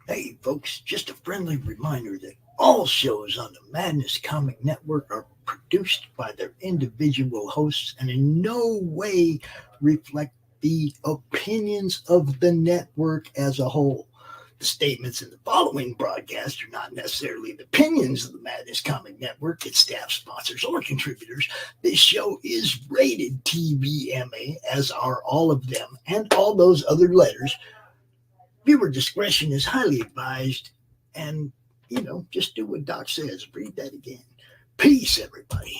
Hey, folks, just a friendly reminder that all shows on the Madness Comic Network are produced by their individual hosts and in no way reflect the opinions of the network as a whole. The statements in the following broadcast are not necessarily the opinions of the Madness Comic Network, its staff, sponsors, or contributors. This show is rated TVMA, as are all of them and all those other letters. Viewer discretion is highly advised. And, just do what Doc says. Read that again. Peace, everybody.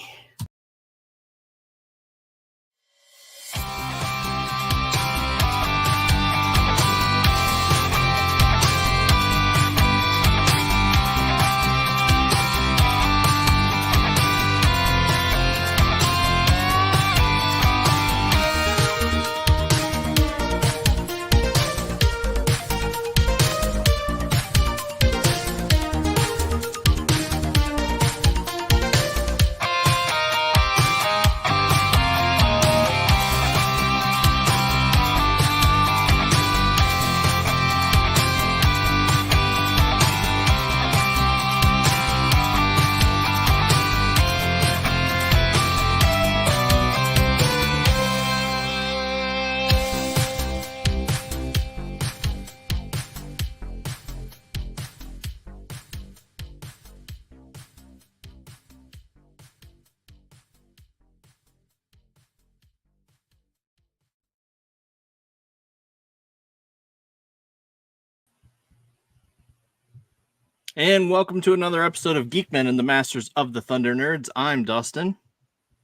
And welcome to another episode of Geekmen and the Masters of the Thunder Nerds. I'm Dustin.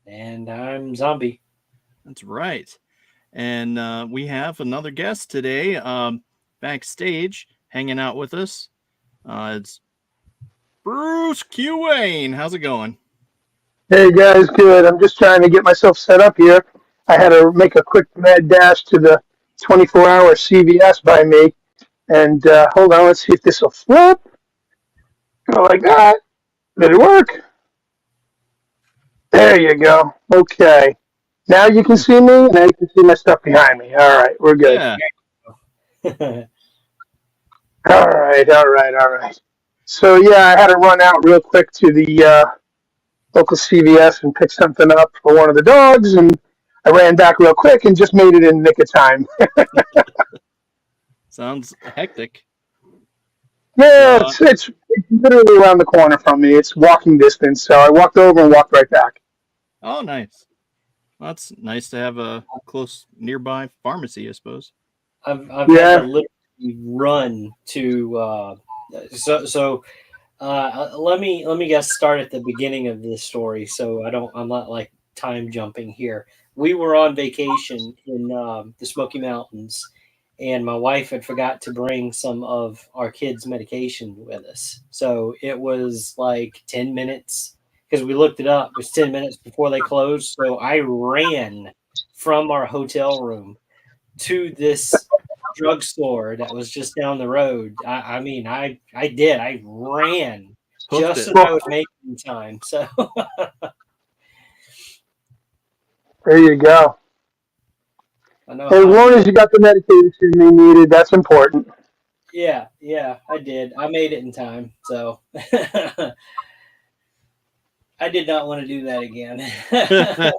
And I'm Zombie. That's right. And we have another guest today backstage hanging out with us. It's Bruce Q. Wayne. How's it going? Hey guys, good. I'm just trying to get myself set up here. I had to make a quick mad dash to the 24-hour CVS by me. And hold on, let's see if this will flip. Go like that. Did it work? There you go. Okay. Now you can see me. Now you can see my stuff behind me. All right, we're good. Yeah. All right. So yeah, I had to run out real quick to the local CVS and pick something up for one of the dogs, and I ran back real quick and just made it in nick of time. Sounds hectic. Yeah, it's literally around the corner from me. It's walking distance, so I walked over and walked right back. Oh, nice. Well, that's nice to have a close nearby pharmacy, I suppose. I've had to literally run to let me guess start at the beginning of this story, so I'm not like time jumping here. We were on vacation in the Smoky Mountains, and my wife had forgot to bring some of our kids' medication with us. So it was like 10 minutes, because we looked it up. It was 10 minutes before they closed. So I ran from our hotel room to this drugstore that was just down the road. I did. I ran just so I would make it in time. So there you go. As long as you got the medication you needed, that's important. Yeah, I did. I made it in time, so I did not want to do that again. I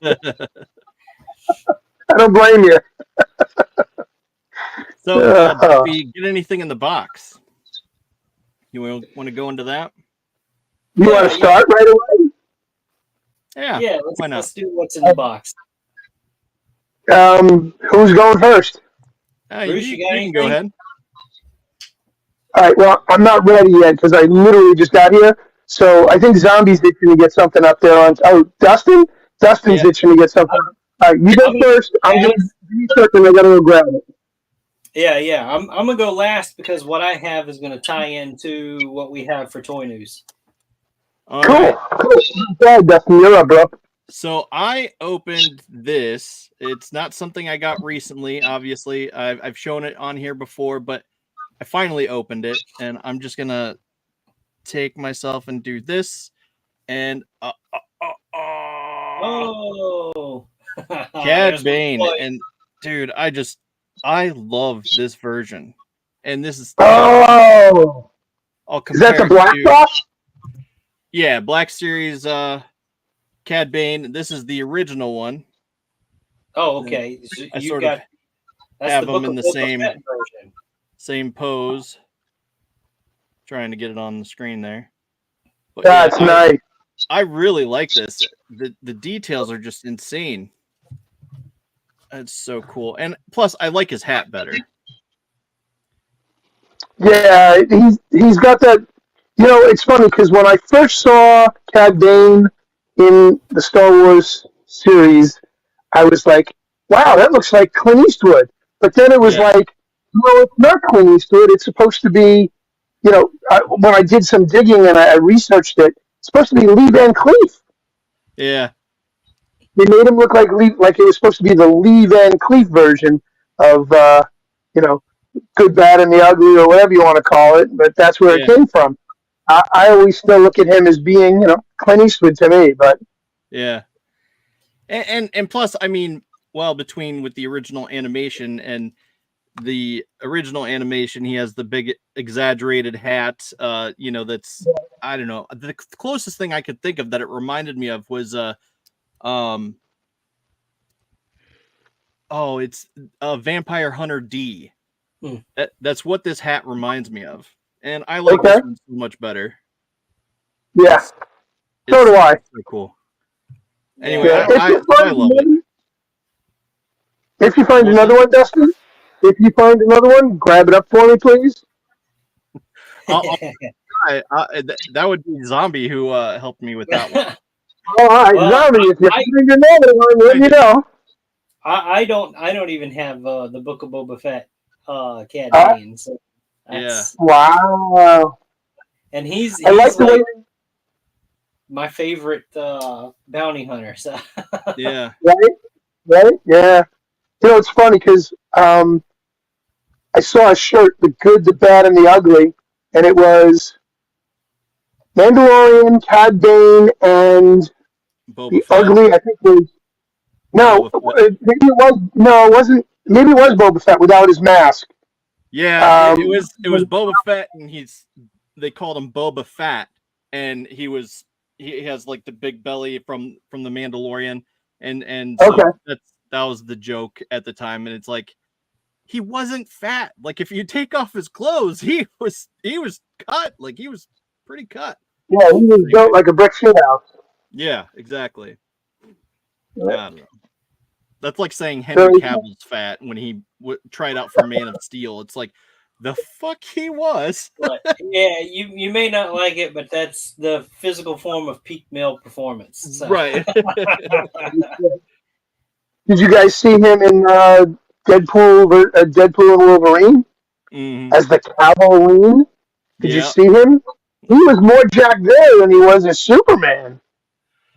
don't blame you. So, did we get anything in the box? You want to go into that? You want to start right away? Yeah. Why not? Let's do what's in the box. Who's going first? Bruce, you can go ahead. All right. Well, I'm not ready yet because I literally just got here. So I think Zombie's itching to get something up there on. Oh, Dustin? Dustin's itching to get something. All right, you go first. I'm going to give you a second. I got to go grab it. Yeah. I'm gonna go last because what I have is gonna tie into what we have for toy news. All cool. right. Go ahead, Dustin. You're up, bro. So I opened this. It's not something I got recently. Obviously, I've shown it on here before, but I finally opened it, and I'm just gonna take myself and do this. And oh, Cad Bane, and dude, I love this version. and this is Oh, I'll is that compare the Black to, Box? Yeah, Black Series Cad Bane. This is the original one. Oh, okay. So I you sort got of that's have the them Book in of the Boba same Fett version. same pose. Trying to get it on the screen there. But That's nice. I really like this. The details are just insane. That's so cool. And plus I like his hat better. Yeah, he's got that. You know, it's funny because when I first saw Cad Bane in the Star Wars series, I was like, "Wow, that looks like Clint Eastwood." But then it was like, "No, it's not Clint Eastwood. It's supposed to be." You know, when I did some digging and I researched it, it's supposed to be Lee Van Cleef. Yeah. They made him look like it was supposed to be the Lee Van Cleef version of, you know, Good, Bad, and the Ugly, or whatever you want to call it. But that's where it came from. I always still look at him as being, you know, Clint Eastwood to me. But yeah, and plus, I mean, well, between with the original animation and the original animation, he has the big exaggerated hat. You know, that's I don't know. The closest thing I could think of that it reminded me of was it's Vampire Hunter D. That's what this hat reminds me of, and I like this one so much better. Yeah, so do I. So cool. Anyway, I love it. If you find another one, Dustin, if you find another one, grab it up for me, please. That would be Zombie who helped me with that one. All right, Zombie, if you find another one, let me know. I don't even have the Book of Boba Fett Cad Bane. So wow. And he's like my favorite bounty hunter. So yeah. Right? Yeah. You know, it's funny because I saw a shirt, The Good, the Bad, and the Ugly, and it was Mandalorian, Cad Bane, and Boba the Fett. Ugly, I think was... No, maybe it was... No, it wasn't... Maybe it was Boba Fett without his mask. Yeah, it was Boba Fett, and they called him Boba Fett, and he has like the big belly from the Mandalorian, and so that was the joke at the time, and it's like he wasn't fat. Like if you take off his clothes, he was cut, like he was pretty cut. Yeah, he was built like a brick shit house. Yeah, exactly. I don't know. That's like saying Henry Cavill's fat when he tried out for Man of Steel. It's like the fuck he was. Yeah, you may not like it, but that's the physical form of peak male performance. So. Right. Did you guys see him in Deadpool and Wolverine as the Cavalry? Did you see him? He was more jacked there than he was as Superman.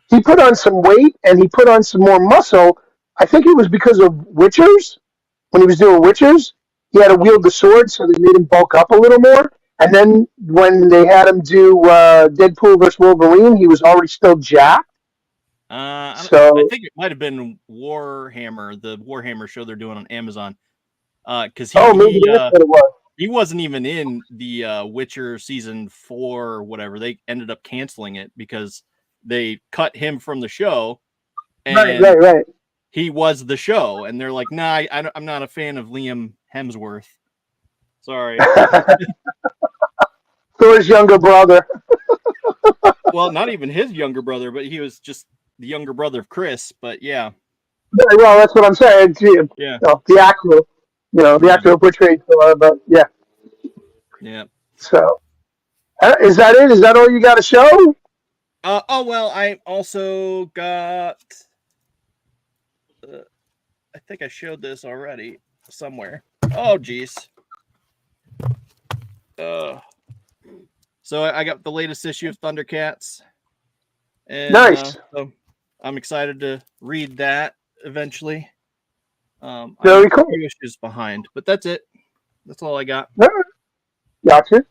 He put on some weight and he put on some more muscle. I think it was because of Witchers. When he was doing Witchers, he had to wield the sword, so they made him bulk up a little more. And then when they had him do Deadpool vs. Wolverine, he was already still jacked. I think it might have been Warhammer, the Warhammer show they're doing on Amazon. Because maybe that's what it was. He wasn't even in the Witcher season 4 or whatever. They ended up canceling it because they cut him from the show. And right. He was the show, and they're like, "Nah, I'm not a fan of Liam Hemsworth." Sorry. Thor's younger brother. Well, not even his younger brother, but he was just the younger brother of Chris. But yeah. Well, that's what I'm saying. Yeah. You know, the actor, the actor who portrayed Thor, but yeah. Yeah. So, is that it? Is that all you got to show? Well, I also got. I think I showed this already somewhere. Oh, geez. So I got the latest issue of Thundercats. And, nice. So I'm excited to read that eventually. Very cool. A few issues behind, but that's it. That's all I got. Gotcha.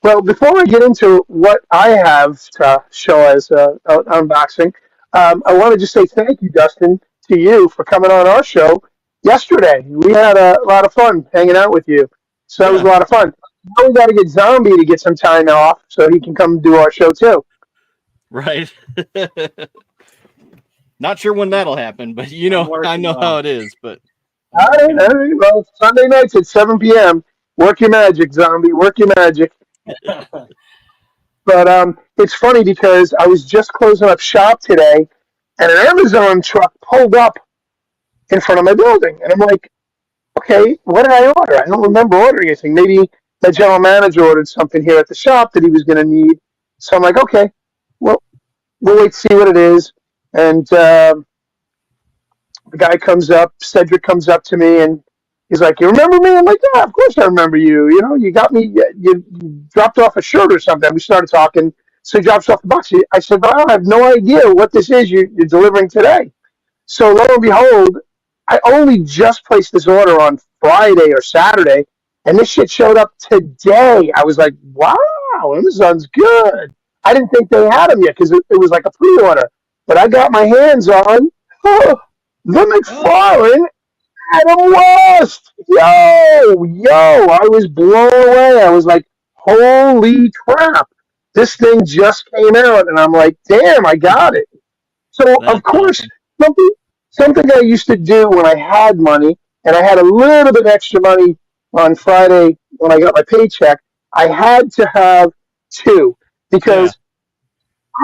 Well, before I get into what I have to show as unboxing, I want to just say thank you, Dustin, to you for coming on our show yesterday. We had a lot of fun hanging out with you. So that was a lot of fun. Now we got to get Zombie to get some time off so he can come do our show too. Right. Not sure when that'll happen, but I know how it is. But All right. Well, Sunday nights at 7 p.m. Work your magic, Zombie. Work your magic. But it's funny because I was just closing up shop today, and an Amazon truck pulled up in front of my building, and I'm like, okay, what did I order? I don't remember ordering anything. Maybe the general manager ordered something here at the shop that he was going to need. So I'm like, okay, well, we'll wait to see what it is. And the guy comes up, Cedric comes up to me, and he's like, you remember me? I'm like, yeah, of course I remember you. You got me, you dropped off a shirt or something. We started talking. So he drops off the box. I said, well, I have no idea what this is you're delivering today. So lo and behold, I only just placed this order on Friday or Saturday, and this shit showed up today. I was like, wow, Amazon's good. I didn't think they had them yet because it was like a pre-order. But I got my hands on the McFarlane Adam West. Yo, I was blown away. I was like, holy crap. This thing just came out, and I'm like, damn, I got it. So, of course, something I used to do when I had money, and I had a little bit extra money on Friday when I got my paycheck, I had to have two because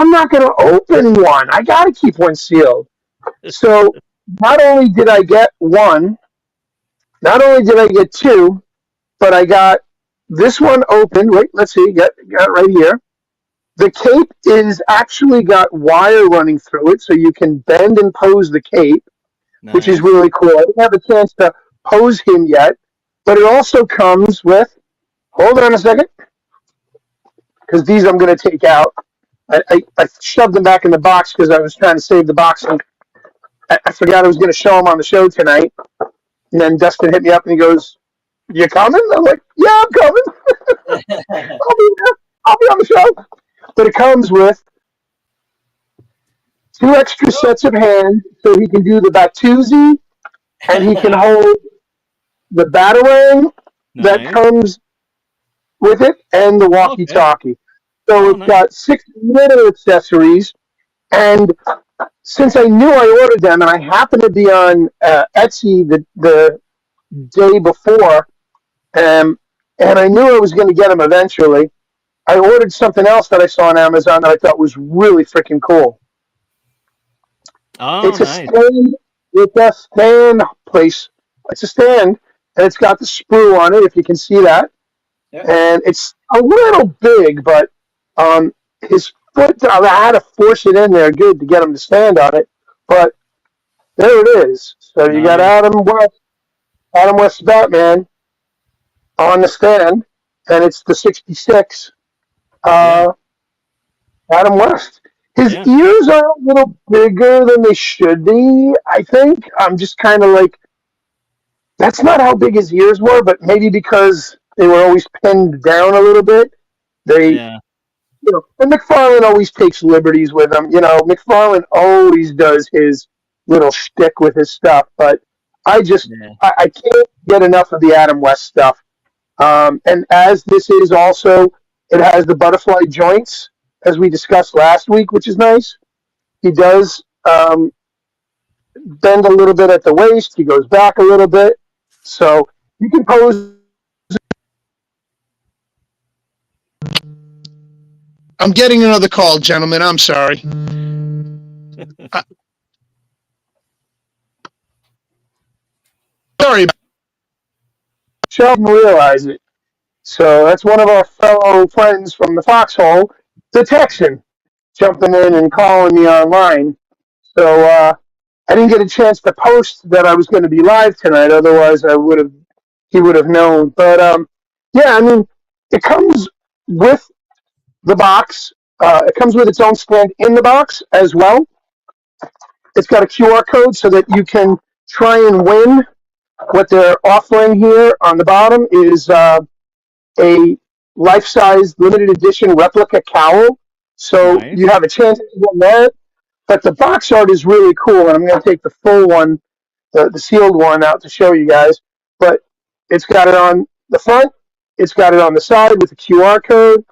I'm not going to open one. I got to keep one sealed. So not only did I get one, not only did I get two, but I got this one opened. Wait, let's see. Got it right here. The cape is actually got wire running through it, so you can bend and pose the cape, which is really cool. I didn't have a chance to pose him yet, but it also comes with, hold on a second, because these I'm going to take out. I shoved them back in the box because I was trying to save the box, and I forgot I was going to show them on the show tonight. And then Dustin hit me up and he goes, you coming? I'm like, yeah, I'm coming. I'll be on the show. But it comes with two extra sets of hands so he can do the Batusi and he can hold the Batarang that comes with it and the walkie-talkie. So it's got 6 little accessories. And since I knew I ordered them and I happened to be on Etsy the day before, and I knew I was going to get them eventually, I ordered something else that I saw on Amazon that I thought was really freaking cool. Oh, it's a stand. It's a stand place. It's a stand, and it's got the sprue on it, if you can see that. Yeah. And it's a little big, but his foot, I had to force it in there good to get him to stand on it. But there it is. So you got Adam West Batman on the stand, and it's the 66. Adam West. His ears are a little bigger than they should be, I think. I'm just kind of like, that's not how big his ears were, but maybe because they were always pinned down a little bit. And McFarlane always takes liberties with them. McFarlane always does his little shtick with his stuff, but I can't get enough of the Adam West stuff. And as this is also, it has the butterfly joints, as we discussed last week, which is nice. He does bend a little bit at the waist. He goes back a little bit. So you can pose. I'm getting another call, gentlemen. I'm sorry. Sorry. Sheldon realize it. So that's one of our fellow friends from the Foxhole, the Texan, jumping in and calling me online. So I didn't get a chance to post that I was going to be live tonight. Otherwise, he would have known. But it comes with the box. It comes with its own stand in the box as well. It's got a QR code so that you can try and win. What they're offering here on the bottom is a life-size limited edition replica cowl. So you have a chance to win that. But the box art is really cool, and I'm going to take the full one, the sealed one, out to show you guys. But it's got it on the front, it's got it on the side with the QR code.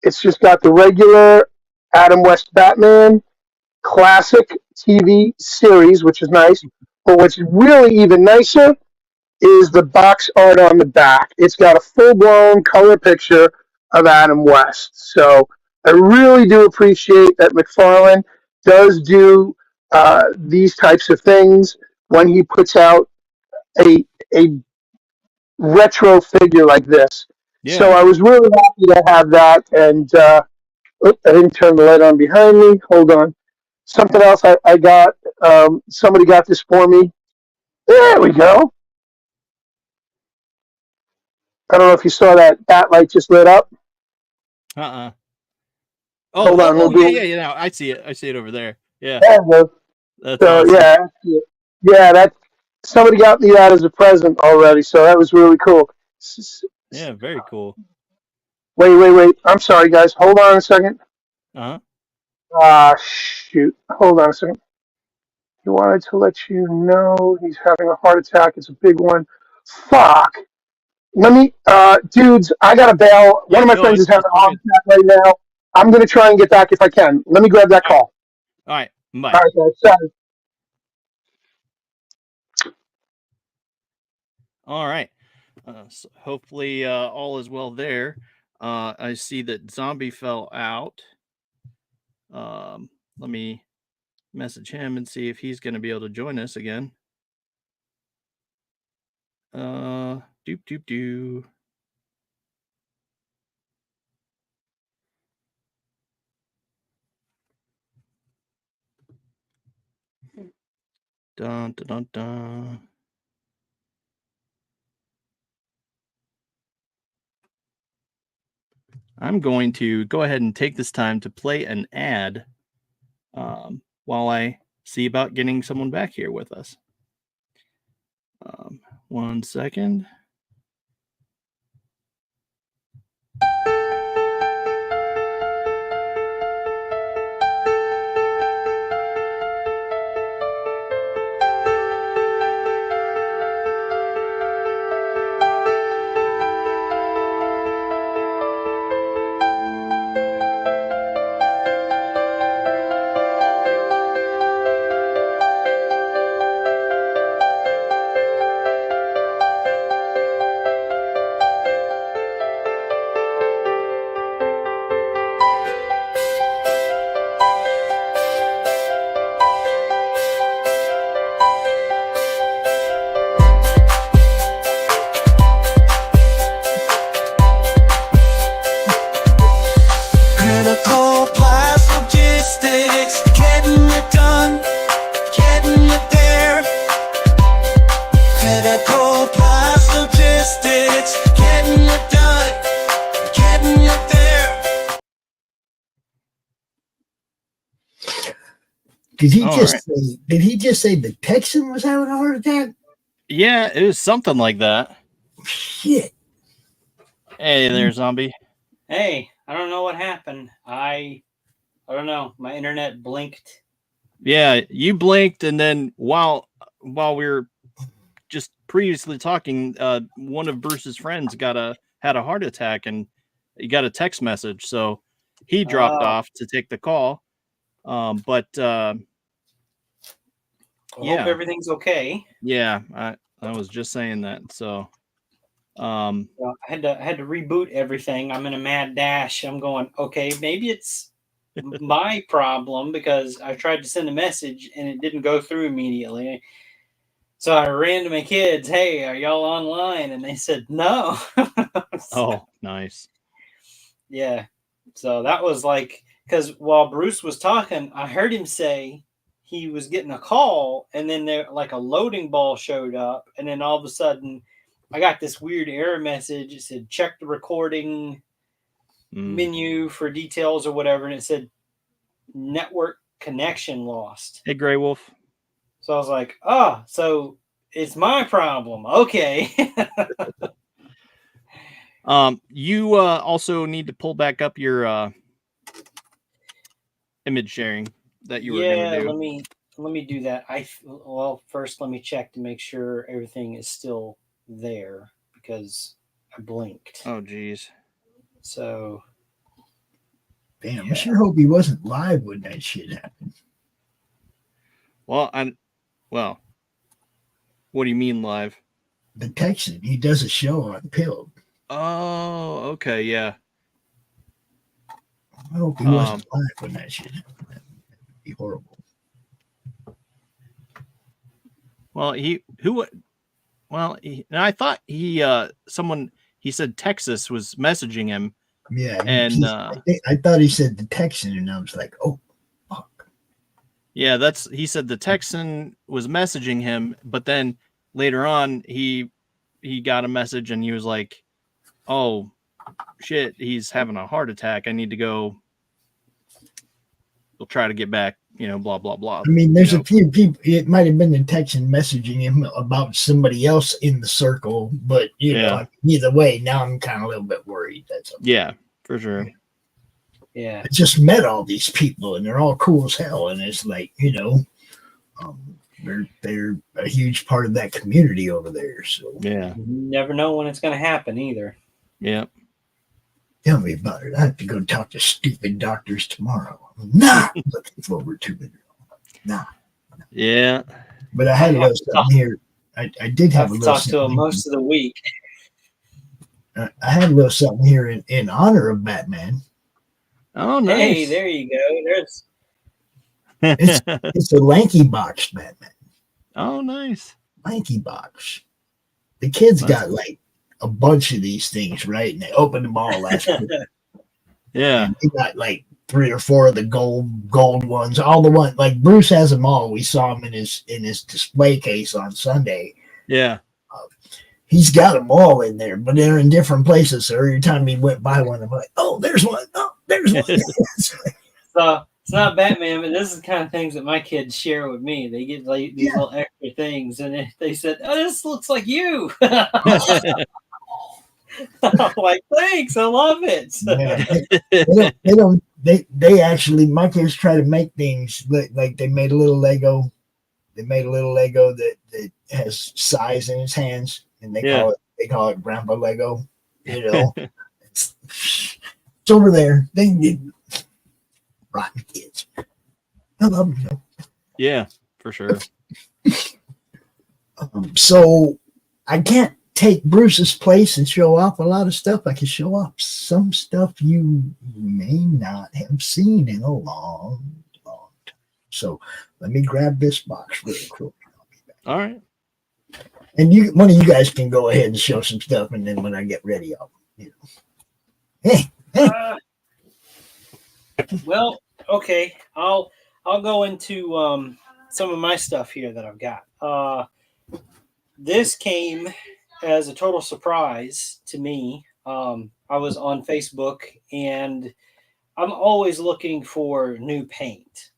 It's just got the regular Adam West Batman classic TV series, which is nice. But what's really even nicer is the box art on the back. It's got a full-blown color picture of Adam West. So I really do appreciate that McFarlane does do these types of things when he puts out a retro figure like this. Yeah. So I was really happy to have that. And I didn't turn the light on behind me. Hold on. Something else I got. Somebody got this for me. There we go. I don't know if you saw that light just lit up. Oh, Hold on, we'll do- yeah. No, I see it. I see it over there. Yeah. There we go. That's So awesome. yeah, that somebody got me that as a present already, so that was really cool. Yeah, very cool. Wait. I'm sorry, guys. Hold on a second. Shoot. Hold on a second. He wanted to let you know he's having a heart attack. It's a big one. Fuck. Let me, dudes, I got to bail. One of my friends is having a heart attack right now. I'm going to try and get back if I can. Let me grab that call. All right. Bye. All right, guys. Sorry. All right. So hopefully all is well there. I see that Zombie fell out. Let me message him and see if he's going to be able to join us again. Doop. Dun. I'm going to go ahead and take this time to play an ad while I see about getting someone back here with us. 1 second. Did he just say the Texan was having a heart attack? Yeah, it was something like that. Shit. Hey there, Zombie. Hey, I don't know what happened. I don't know. My internet blinked. Yeah, you blinked, and then while we were just previously talking, one of Bruce's friends had a heart attack, and he got a text message, so he dropped off to take the call. But I hope everything's okay. Yeah, I was just saying that. So, I had to reboot everything. I'm in a mad dash. I'm going, okay, maybe it's my problem because I tried to send a message and it didn't go through immediately. So I ran to my kids. Hey, are y'all online? And they said no. Oh, nice. Yeah. So that was like, because while Bruce was talking, I heard him say he was getting a call, and then there like a loading ball showed up, and then all of a sudden I got this weird error message. It said check the recording menu for details or whatever, and it said network connection lost. Hey, Grey Wolf. So I was like, so it's my problem. Okay. You also need to pull back up your image sharing that you were going to do. Let me do that. First let me check to make sure everything is still there, because I blinked. Oh, geez. So, Damn, I sure hope he wasn't live when that shit happened. Well, what do you mean live? The Texan, he does a show on Pilled. Oh, okay, yeah. I hope he wasn't live when that shit happened. That'd be horrible. Well, I thought he said Texas was messaging him. Yeah, and I thought he said the Texan, and I was like, oh, fuck. Yeah, he said the Texan was messaging him, but then later on he got a message and he was like, oh shit, he's having a heart attack. I need to go. We'll try to get back, blah, blah, blah. I mean, there's a few people, it might have been the Texan messaging him about somebody else in the circle, but, know, either way, now I'm kind of a little bit worried. That's okay. Yeah, for sure. Yeah. I just met all these people, and they're all cool as hell, and it's like, they're a huge part of that community over there. So yeah, you never know when it's going to happen either. Yeah. Tell me about it. I have to go talk to stupid doctors tomorrow. I'm not looking forward to it. Nah. Yeah. But I had a little something here. I did have a little talk to him most of the week. I had a little something here in honor of Batman. Oh, nice. Hey, there you go. It's a lanky box Batman. Oh, nice. Lanky box. The kids got like a bunch of these things, right? And they opened them all last week. Yeah. And they got like 3 or 4 of the gold ones. All the ones like Bruce has them all. We saw him in his display case on Sunday. Yeah. He's got them all in there, but they're in different places. So every time he went by one, I'm like, oh, there's one. Oh, there's one. So it's not Batman, but this is the kind of things that my kids share with me. They get like these little extra things, and they said, "Oh, this looks like you." I'm like, thanks, I love it. They actually, my kids try to make things like they made a little Lego. They made a little Lego that has size in its hands, and they call it Grandpa Lego. It's over there. They need rotten kids. I love them. Yeah, for sure. So I can't take Bruce's place and show off a lot of stuff. I can show off some stuff you may not have seen in a long time. So let me grab this box real quick. All right. And one of you guys can go ahead and show some stuff, and then when I get ready, I'll, Hey. Well, okay. I'll go into some of my stuff here that I've got. This came as a total surprise to me. I was on Facebook, and I'm always looking for new paint.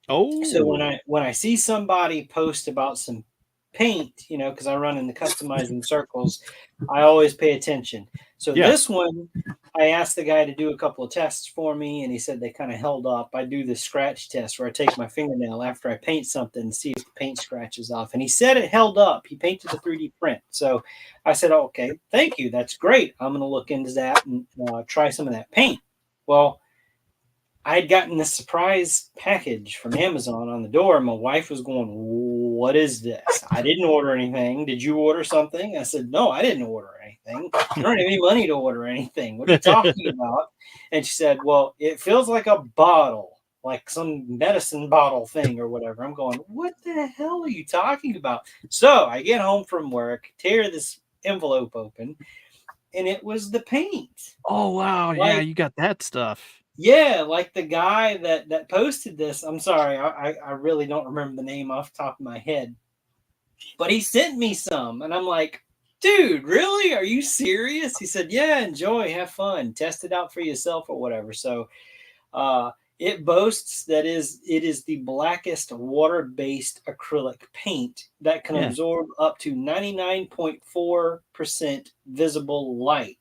Oh, so when I see somebody post about some paint, because I run in the customizing circles, I always pay attention. So this one, I asked the guy to do a couple of tests for me, and he said they kind of held up. I do the scratch test where I take my fingernail after I paint something and see if the paint scratches off. And he said it held up. He painted a 3D print. So I said, okay, thank you. That's great. I'm going to look into that and try some of that paint. Well, I had gotten this surprise package from Amazon on the door. And my wife was going, what is this? I didn't order anything. Did you order something? I said, no, I didn't order anything. I don't have any money to order anything. What are you talking about? And she said, well, it feels like a bottle, like some medicine bottle thing or whatever. I'm going, what the hell are you talking about? So I get home from work, tear this envelope open, and it was the paint. Oh, wow. Yeah, you got that stuff. Yeah, like the guy that posted this. I'm sorry, I really don't remember the name off the top of my head. But he sent me some, and I'm like, dude, really? Are you serious? He said, yeah, enjoy, have fun, test it out for yourself or whatever. So it boasts that it is the blackest water-based acrylic paint that can absorb up to 99.4% visible light.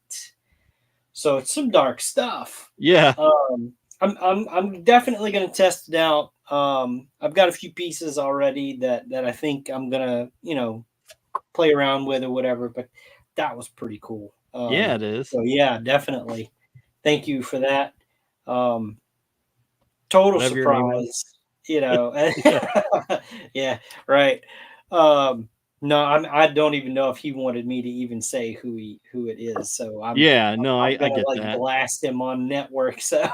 So it's some dark stuff. Yeah. I'm definitely going to test it out. I've got a few pieces already that I think I'm going to, play around with or whatever, but that was pretty cool. Yeah, it is. So yeah, definitely. Thank you for that. Total Whatever your name is. surprise, you know. Yeah, right. No, I don't even know if he wanted me to even say who it is. So I'm I gonna get like that. blast him on network. So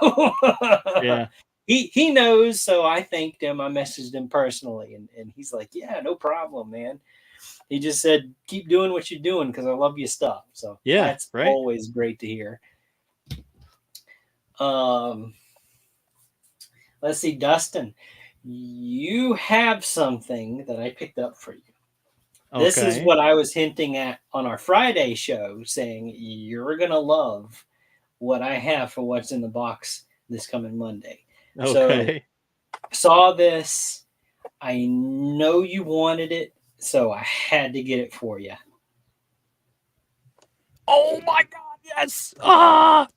Yeah. he knows. So I thanked him. I messaged him personally, and he's like, yeah, no problem, man. He just said, keep doing what you're doing because I love your stuff. So Yeah, that's right. always great to hear. Let's see, Dustin, you have something that I picked up for you. Okay. This is what I was hinting at on our Friday show, saying you're going to love what I have for what's in the box this coming Monday. Okay. So, saw this. I know you wanted it, so I had to get it for you. Oh my God, yes.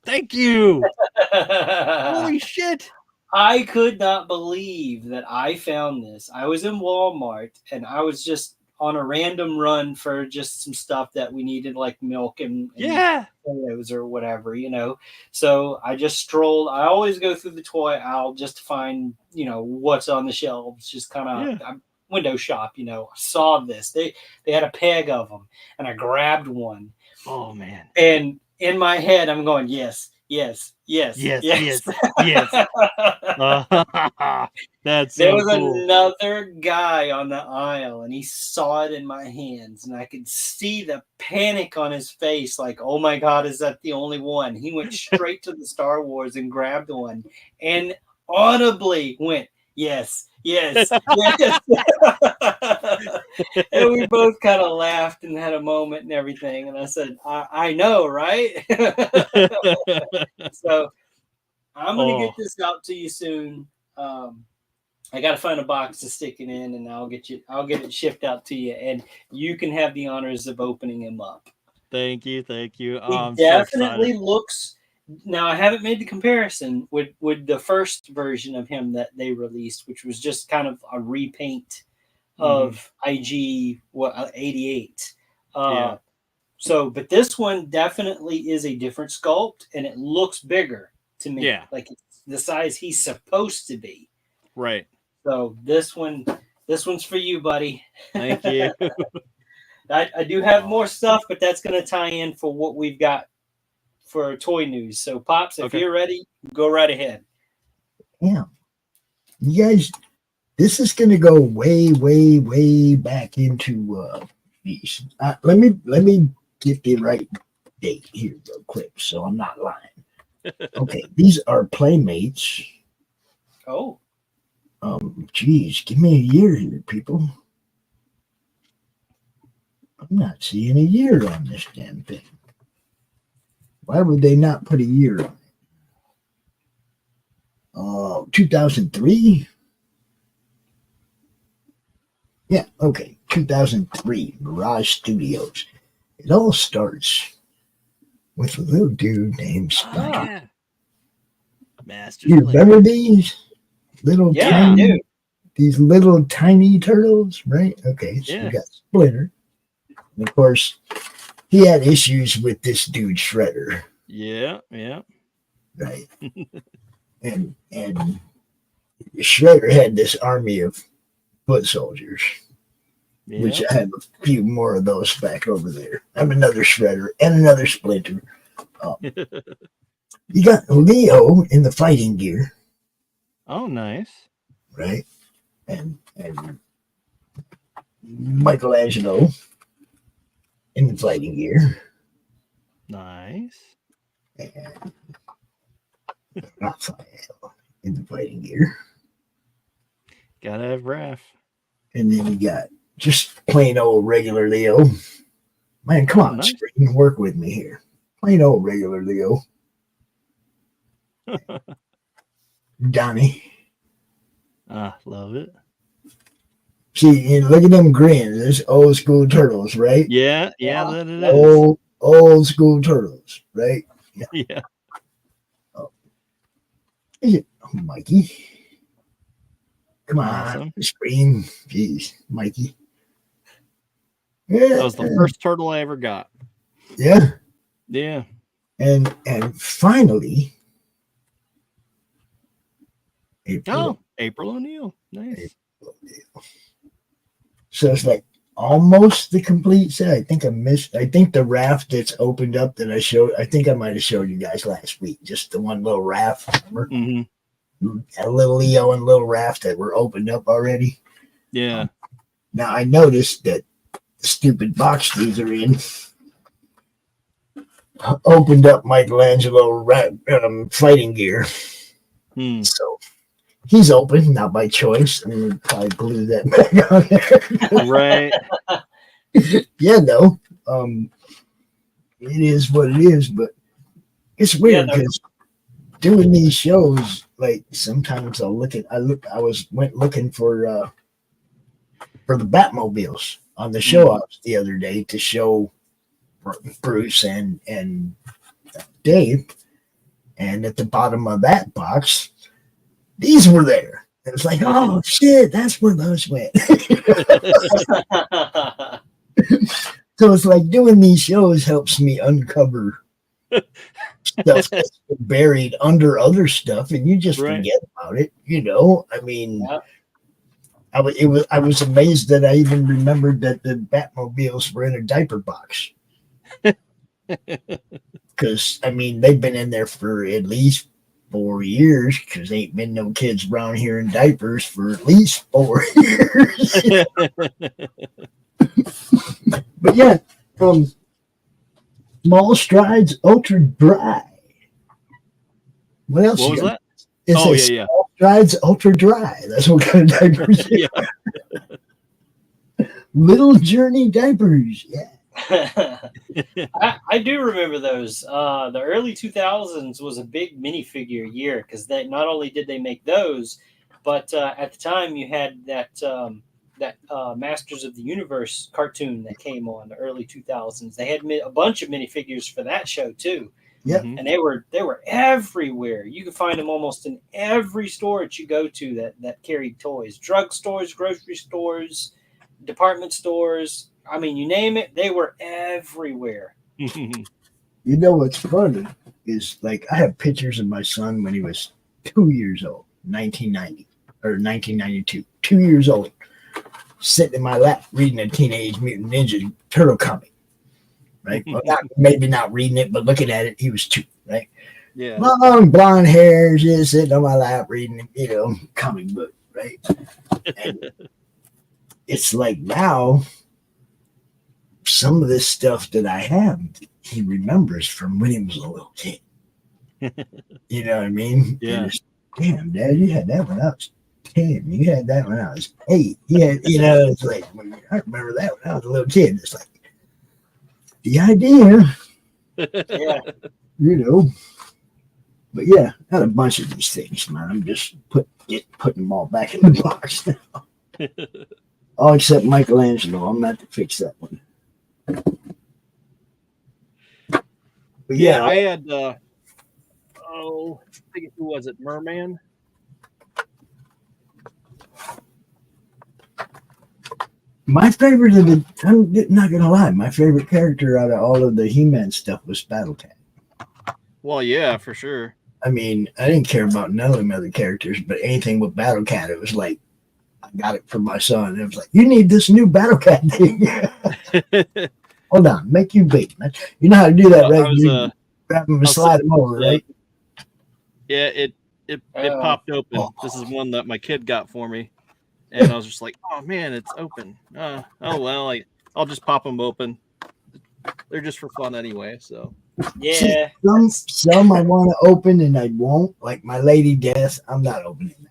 Thank you. Holy shit. I could not believe that I found this. I was in Walmart and I was just on a random run for just some stuff that we needed, like milk and potatoes or whatever, you know. So I just strolled. I always go through the toy aisle just to find, you know, what's on the shelves, just kind of window shop, you know. I saw this. They had a peg of them and I grabbed one. Oh man. And in my head, I'm going, yes. That's there so was cool. Another guy on the aisle and he saw it in my hands and I could see the panic on his face, like, oh my God, is that the only one? He went straight to the Star Wars and grabbed one and audibly went, yes. And we both kind of laughed and had a moment and everything. And I said, I know, right? So I'm going to get this out to you soon. I got to find a box to stick it in and I'll get it shipped out to you and you can have the honors of opening him up. Thank you. He definitely looks. Now I haven't made the comparison with the first version of him that they released, which was just kind of a repaint of IG 88. So, but this one definitely is a different sculpt, and it looks bigger to me. Yeah, like it's the size he's supposed to be. Right. So this one's for you, buddy. Thank you. I do have more stuff, but that's going to tie in for what we've got for toy news. So, Pops, if you're ready, go right ahead. Yeah. You guys, this is going to go way, way, way back into these. Let me get the right date here real quick so I'm not lying. Okay, these are Playmates. Oh. Geez, give me a year here, people. I'm not seeing a year on this damn thing. Why would they not put a year on it? 2003? Yeah, okay. 2003, Mirage Studios. It all starts with a little dude named Splinter. Master You remember these? Little tiny, these little tiny turtles, right? Okay, so you got Splinter. And of course, he had issues with this dude Shredder. Yeah. Right. and Shredder had this army of foot soldiers, which I have a few more of those back over there. I have another Shredder and another Splinter. You got Leo in the fighting gear. Oh, nice. Right. And Michelangelo in the fighting gear. Nice. And Raphael in the fighting gear. Gotta have Raph. And then you got just plain old regular Leo. Man, come on, nice. Screen, work with me here. Plain old regular Leo. Donnie. Love it. See, look at them grins. There's old school turtles, right? Yeah, that it is. Old school turtles, right? Yeah. Oh, Mikey. Come on, Screen. Jeez, Mikey. Yeah. That was the first turtle I ever got. Yeah. Yeah. And finally, April O'Neil. Nice. So it's like almost the complete set. I think I think the raft that's opened up that I showed, I think I might have showed you guys last week. Just the one little raft. Mm-hmm. A little Leo and little raft that were opened up already. Yeah. Now I noticed that the stupid box these are in opened up Michelangelo fighting gear. So he's open, not by choice. I'm gonna probably glue that back on there. Right. Yeah, no. It is what it is, but it's weird because doing these shows, like sometimes I'll went looking for the Batmobiles on the show offs the other day to show Bruce and Dave, and at the bottom of that box, these were there. It was like, oh shit, that's where those went. So it's like doing these shows helps me uncover stuff that's buried under other stuff, and you just forget about it. You know, I mean, I was amazed that I even remembered that the Batmobiles were in a diaper box. Because I mean, they've been in there for at least 4 years. Because ain't been no kids around here in diapers for at least 4 years. But yeah, Small Strides Ultra Dry. What else? What was that? Small Strides Ultra Dry. That's what kind of diapers. Little Journey diapers. Yeah. I do remember those. The early 2000s was a big minifigure year because they not only did they make those, but at the time you had that Masters of the Universe cartoon that came on the early 2000s. They had a bunch of minifigures for that show too. Yeah, and they were everywhere. You could find them almost in every store that you go to that carried toys. Drugstores, grocery stores, department stores. I mean, you name it, they were everywhere. You know what's funny is, like, I have pictures of my son when he was 2 years old, 1990 or 1992, 2 years old, sitting in my lap reading a Teenage Mutant Ninja Turtle comic. Right? Well, maybe not reading it, but looking at it, he was 2, right? Yeah. Long blonde hair, just sitting on my lap reading, comic book, right? And it's like now, some of this stuff that I have, he remembers from when he was a little kid. You know what I mean? Yeah. Damn, Dad, you had that when I was 10. You had that when I was 8. You had, it's like, I remember that when I was a little kid. It's like, the idea, But yeah, I had a bunch of these things, man. I'm just putting them all back in the box now. All except Michelangelo. I'm not to fix that one. But yeah, I had I think who was it? Merman. My favorite I'm not gonna lie, my favorite character out of all of the He-Man stuff was Battlecat. Well, yeah, for sure. I mean, I didn't care about none of them other characters, but anything with Battlecat, it was like, I got it for my son. It was like, you need this new Battlecat thing. Hold on, make you big, man. You know how to do that, right? You grab them and slide them over, right? Yeah, it popped open. This is one that my kid got for me. And I was just like, oh man, it's open. Oh well, I'll just pop them open. They're just for fun anyway. So yeah, some I want to open and I won't. Like my Lady Death, I'm not opening that.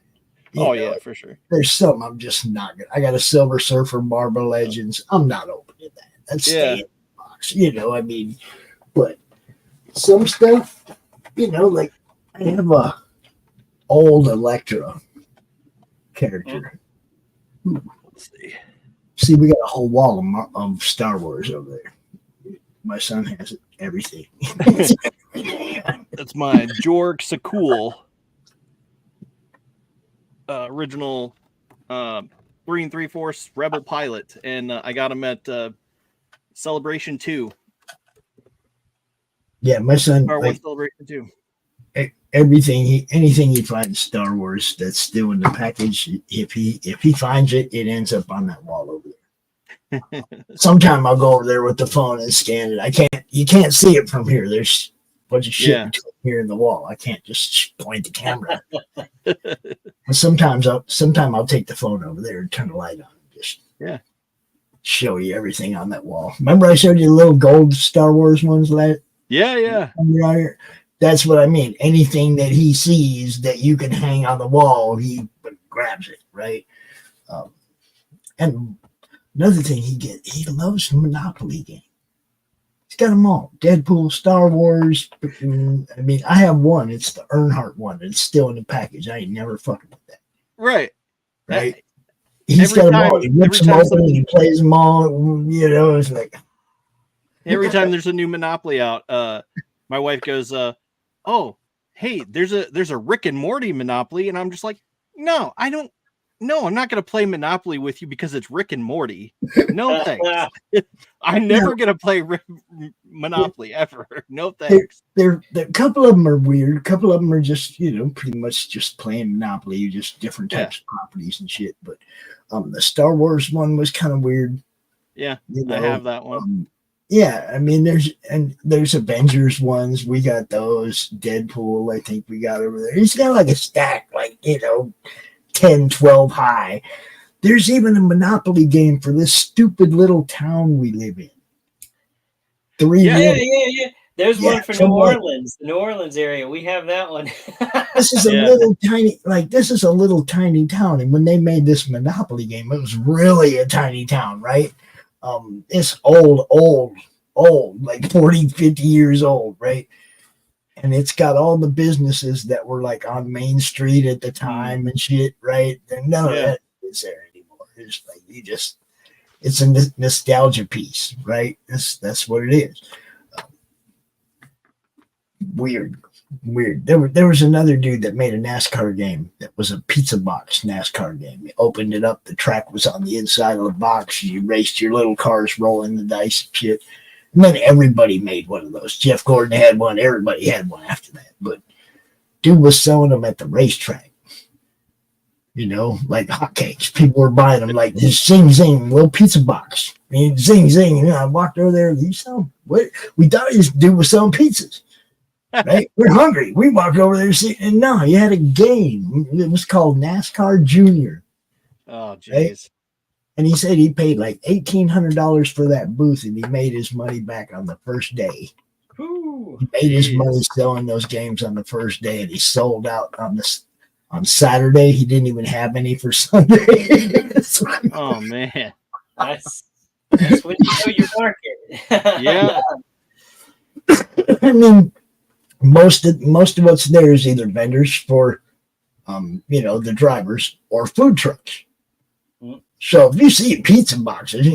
Yeah, for sure. There's some I'm just not gonna. I got a Silver Surfer, Marble Legends. I'm not opening that. That's staying in the box. I mean, but some stuff, like I have a old Elektra character. Let's see. We got a whole wall of Star Wars over there. My son has everything. That's my Jorg Sakul original 3 3/4 Rebel pilot, and I got him at Celebration 2. Yeah, my son, Star Wars like Celebration too. anything he finds Star Wars that's still in the package, if he finds it, it ends up on that wall over there. Sometime I'll go over there with the phone and scan it. You can't see it from here. There's a bunch of shit between here and the wall. I can't just point the camera. And sometimes I'll take the phone over there and turn the light on and just show you everything on that wall. Remember I showed you the little gold Star Wars ones Yeah. That's what I mean. Anything that he sees that you can hang on the wall, he grabs it, right? And another thing he loves Monopoly games. He's got them all. Deadpool, Star Wars. I mean, I have one. It's the Earnhardt one. It's still in the package. I ain't never fucking with that. Right. He's got them all. He rips them open and he plays them all. You know, it's like every time there's a new Monopoly out, my wife goes, "Oh, hey, there's a Rick and Morty Monopoly," and I'm just like, "No, I don't. No, I'm not going to play Monopoly with you because it's Rick and Morty. No thanks. I'm never going to play Monopoly ever. No thanks." A couple of them are weird. A couple of them are just, pretty much just playing Monopoly, just different types of properties and shit. But the Star Wars one was kind of weird. Yeah, I have that one. Yeah, I mean, there's Avengers ones. We got those. Deadpool, I think we got over there. He's got like a stack, 10, 12 high. There's even a Monopoly game for this stupid little town we live in. Yeah. There's one for New Orleans, the New Orleans area. We have that one. This is a little tiny town. And when they made this Monopoly game, it was really a tiny town, right? It's old, like 40, 50 years old, right? And it's got all the businesses that were like on Main Street at the time and shit, right? And none of that is there anymore. It's like it's a nostalgia piece, right? That's what it is. Weird. There was another dude that made a NASCAR game that was a pizza box NASCAR game. You opened it up, the track was on the inside of the box. You raced your little cars, rolling the dice and shit. And then everybody made one of those. Jeff Gordon had one. Everybody had one after that. But dude was selling them at the racetrack. Like hotcakes. People were buying them like this zing, little pizza box. I mean, zing. I walked over there. You sell what? We thought this dude was selling pizzas. Right? We're hungry. We walked over there and no, you had a game. It was called NASCAR Junior. Oh, jeez. Right? And he said he paid like $1,800 for that booth, and he made his money back on the first day. Ooh, he made his money selling those games on the first day, and he sold out on Saturday. He didn't even have any for Sunday. Oh man, that's when you know your market. Yeah. I mean, most of what's there is either vendors for, the drivers or food trucks. So if you see pizza boxes,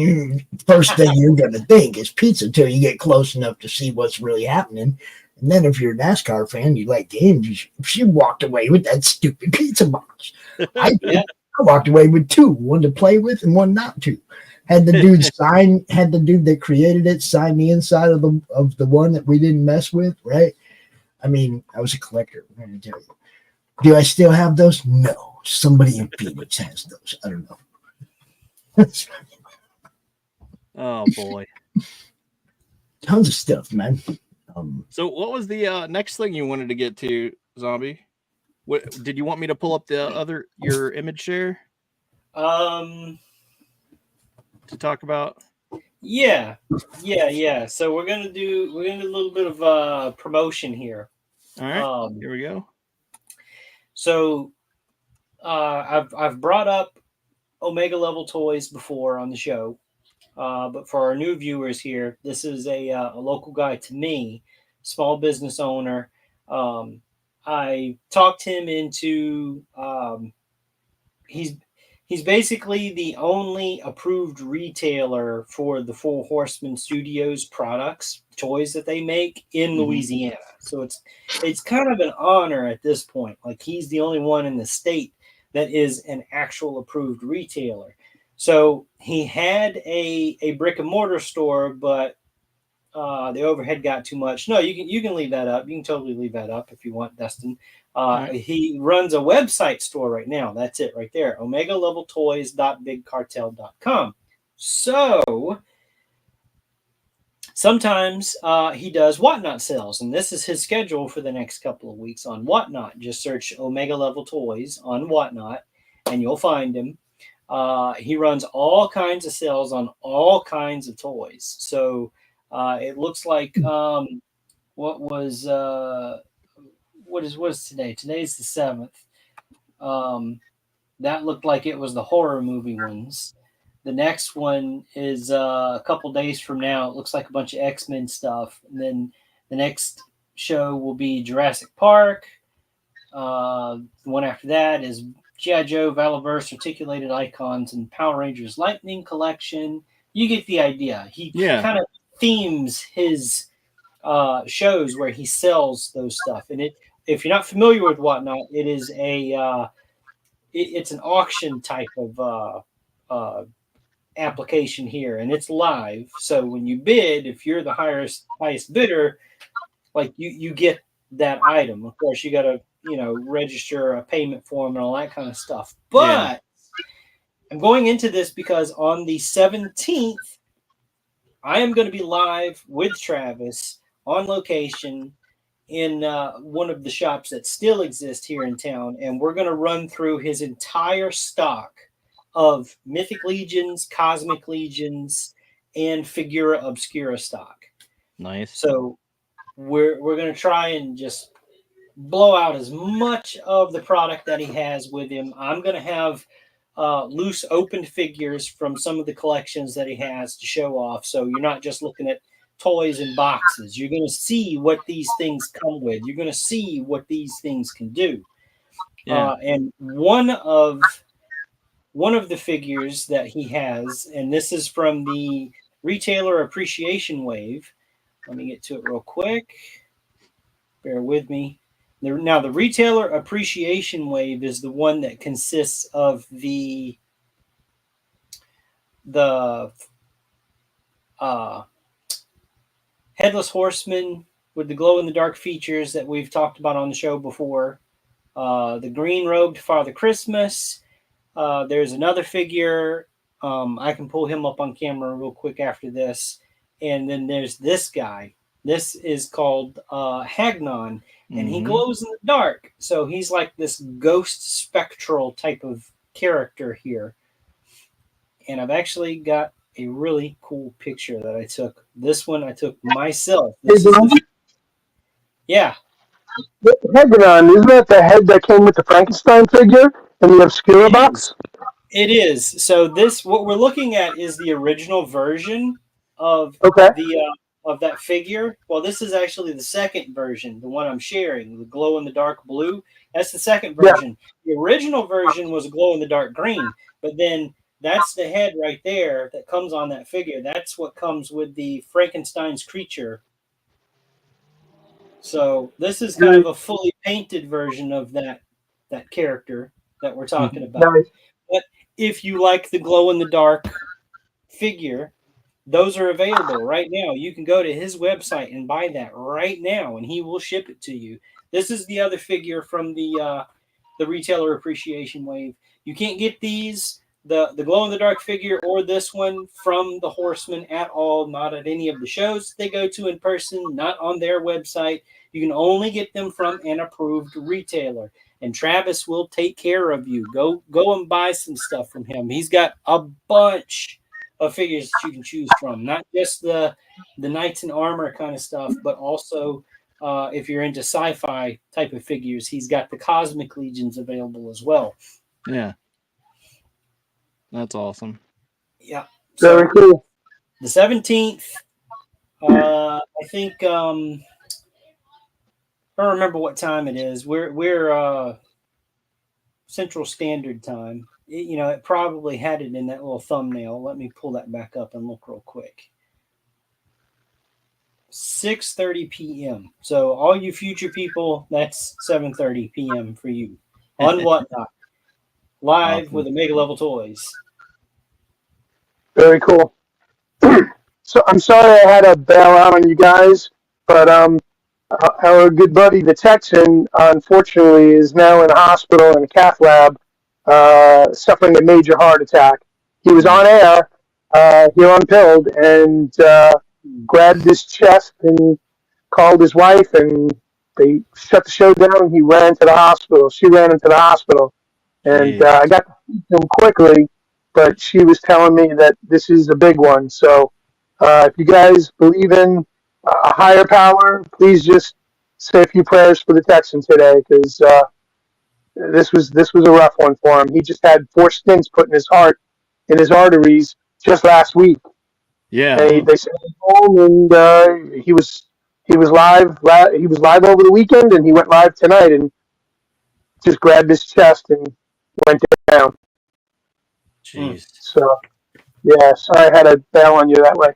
first thing you're going to think is pizza until you get close enough to see what's really happening. And then if you're a NASCAR fan, you like games, you walked away with that stupid pizza box. I walked away with two, one to play with and one not to. Had the dude that created it sign the inside of the one that we didn't mess with, right? I mean, I was a collector. I'm going to tell you. Do I still have those? No. Somebody in Phoenix has those. I don't know. Oh boy, tons of stuff, man. So what was the next thing you wanted to get to, Zombie? What did you want me to pull up your image share to talk about? Yeah. So we're gonna do a little bit of promotion here. All right, here we go. So I've brought up Omega level toys before on the show, but for our new viewers here, this is a local guy to me, small business owner. I talked him into he's basically the only approved retailer for the Four Horsemen Studios products, toys that they make in Louisiana. So it's kind of an honor at this point. Like, he's the only one in the state that is an actual approved retailer. So he had a brick and mortar store, but the overhead got too much. No, you can leave that up. You can totally leave that up if you want, Dustin. Right. He runs a website store right now. That's it right there. OmegaLevelToys.BigCartel.com. So sometimes he does Whatnot sales, and this is his schedule for the next couple of weeks on Whatnot. Just search Omega Level Toys on Whatnot, and you'll find him. He runs all kinds of sales on all kinds of toys. So it looks like what is today? Today's the 7th. That looked like it was the horror movie ones. The next one is a couple days from now. It looks like a bunch of X-Men stuff. And then the next show will be Jurassic Park. The one after that is G.I. Joe, Valaverse, Articulated Icons, and Power Rangers Lightning Collection. You get the idea. He kind of themes his shows where he sells those stuff. And if you're not familiar with Whatnot, it is it's an auction type of application here, and it's live. So when you bid, if you're the highest bidder, like you get that item. Of course, you got to register a payment form and all that kind of stuff. But I'm going into this because on the 17th, I am going to be live with Travis on location in one of the shops that still exist here in town, and we're going to run through his entire stock of Mythic Legions, Cosmic Legions, and Figura Obscura stock. Nice. So we're going to try and just blow out as much of the product that he has with him. I'm going to have loose opened figures from some of the collections that he has to show off. So you're not just looking at toys and boxes. You're going to see what these things come with. You're going to see what these things can do. And one of the figures that he has, and this is from the Retailer Appreciation Wave. Let me get to it real quick. Bear with me. Now, the Retailer Appreciation Wave is the one that consists of the Headless Horseman with the glow-in-the-dark features that we've talked about on the show before. The green-robed Father Christmas. There's another figure. I can pull him up on camera real quick after this. And then there's this guy. This is called Hagnon, and he glows in the dark. So he's like this ghost spectral type of character here. And I've actually got a really cool picture that I took. This one I took myself. Yeah. Hagnon, isn't that the head that came with the Frankenstein figure in the Obscura box? It is. So what we're looking at is the original version of of that figure. Well, this is actually the second version, the one I'm sharing, the glow in the dark blue. That's the second version. Yeah. The original version was a glow in the dark green, but then that's the head right there that comes on that figure. That's what comes with the Frankenstein's creature. So this is kind of a fully painted version of that character that we're talking about. Nice. But if you like the glow in the dark figure, those are available right now. You can go to his website and buy that right now, and he will ship it to you. This is the other figure from the Retailer Appreciation Wave. You can't get these, the glow in the dark figure or this one, from the Horsemen at all, not at any of the shows they go to in person, not on their website. You can only get them from an approved retailer, and Travis will take care of you. Go and buy some stuff from him. He's got a bunch of figures that you can choose from, not just the knights in armor kind of stuff, but also if you're into sci-fi type of figures, he's got the Cosmic Legions available as well. Yeah. That's awesome. Yeah. Very cool. The 17th, I think, I don't remember what time it is. We're Central Standard Time. It probably had it in that little thumbnail. Let me pull that back up and look real quick. 6:30 p.m. So all you future people, that's 7:30 p.m. for you on Whatnot. Live with Omega Level Toys. Very cool. So I'm sorry I had to bail out on you guys, but our good buddy, the Texan, unfortunately is now in a hospital in a cath lab, suffering a major heart attack. He was on air here on Pilled and grabbed his chest and called his wife, and they shut the show down. And he ran to the hospital. She ran into the hospital, and I got to speak to him quickly, but she was telling me that this is a big one. So if you guys believe in a higher power, please just say a few prayers for the Texan today, because this was a rough one for him. He just had 4 stents put in his heart, in his arteries, just last week. Yeah. They sent him home, and he was live. He was live over the weekend, and he went live tonight, and just grabbed his chest and went down. Jeez. So yeah, sorry I had to bail on you that way.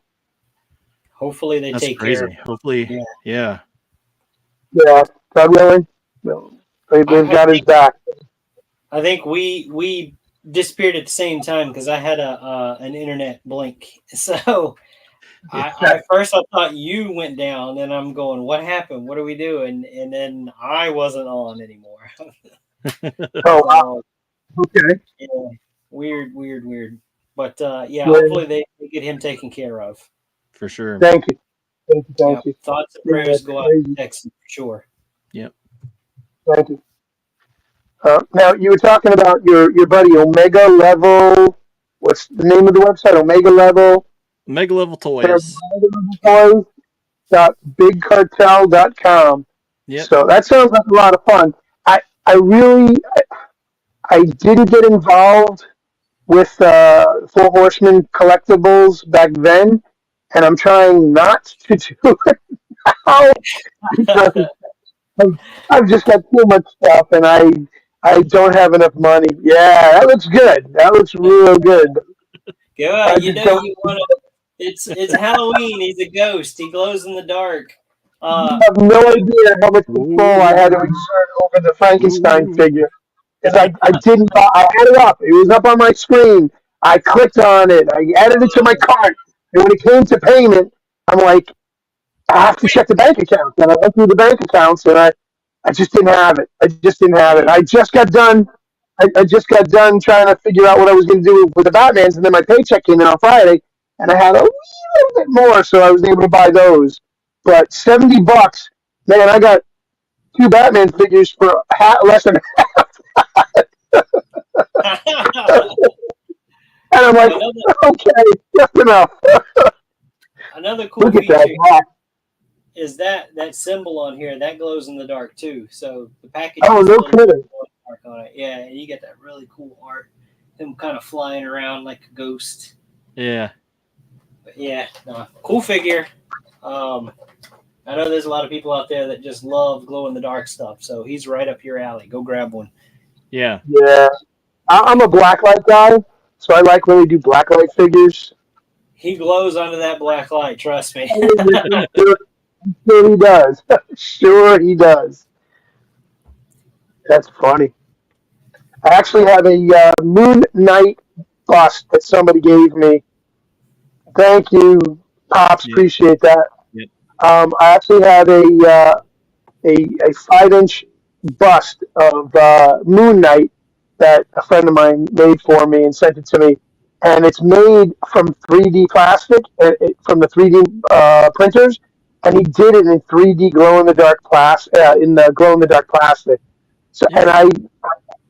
Hopefully they take care of him. Hopefully, yeah. Yeah, God willing, they've got his back. I think we disappeared at the same time because I had an internet blink. So at first I thought you went down, and I'm going, what happened? What do we do? And then I wasn't on anymore. Oh, wow. Okay. Yeah, weird. But hopefully they get him taken care of. For sure. Thank you. Thoughts and prayers go out to Texas for sure. Yep. Thank you. Now, you were talking about your buddy Omega Level. What's the name of the website? Omega Level Toys. Toys.bigcartel.com. Yep. So that sounds like a lot of fun. I didn't get involved with Four Horsemen collectibles back then, and I'm trying not to do it now because I've just got too much stuff, and I don't have enough money. Yeah, that looks good. That looks real good. Yeah, you want to. It's Halloween. He's a ghost. He glows in the dark. I have no idea how much control I had to exert over the Frankenstein figure. Because I didn't. I had it up. It was up on my screen. I clicked on it. I added it to my cart. And when it came to payment, I'm like, I have to check the bank account. And I went through the bank accounts, and I just didn't have it. I just got done. I just got done trying to figure out what I was going to do with the Batmans, and then my paycheck came in on Friday, and I had a little bit more, so I was able to buy those. But $70, man, I got 2 Batman figures for less than half. And I'm like, okay, that's enough. Another cool Look at feature that. is that symbol on here that glows in the dark too. So the package. Oh, no kidding. Dark on it. Yeah, and you get that really cool art. Him kind of flying around like a ghost. Yeah. But yeah, no, cool figure. I know there's a lot of people out there that just love glow in the dark stuff. So he's right up your alley. Go grab one. Yeah. Yeah. I'm a blacklight guy, so I like when we do blacklight figures. He glows under that black light. Trust me. Sure he does. Sure he does. That's funny. I actually have a Moon Knight bust that somebody gave me. Thank you, Pops. Yeah. Appreciate that. Yep. I actually have a 5-inch bust of Moon Knight that a friend of mine made for me and sent it to me. And it's made from 3D plastic, from the 3D printers, and he did it in 3D glow-in-the-dark plastic. So, Yeah. and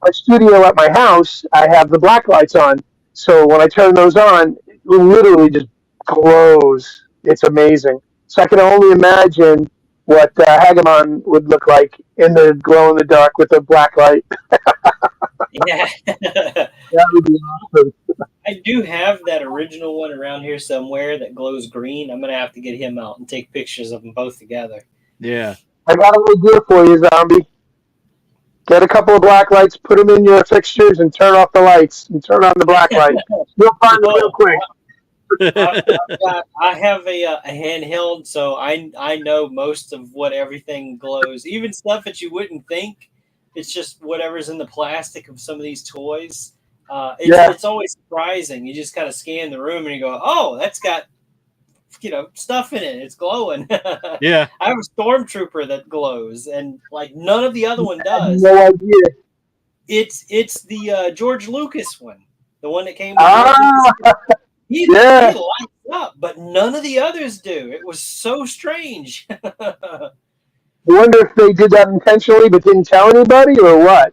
my studio at my house, I have the black lights on. So when I turn those on, it literally just glows. It's amazing. So I can only imagine what Hagamon would look like in the glow-in-the-dark with the black light. Yeah. That would be awesome. I do have that original one around here somewhere that glows green. I'm going to have to get him out and take pictures of them both together. Yeah. I got an idea for you, Zombie. Get a couple of black lights, put them in your fixtures, and turn off the lights, and turn on the black light. You'll find them real quick. I have a handheld, so I know most of what everything glows. Even stuff that you wouldn't think. It's just whatever's in the plastic of some of these toys. It's always surprising. You just kind of scan the room and you go, oh, that's got stuff in it. It's glowing. Yeah. I have a stormtrooper that glows, and like none of the other one does. No idea. It's the George Lucas one, the one that came with Ah, he yeah. lights up, but none of the others do. It was so strange. I wonder if they did that intentionally but didn't tell anybody or what.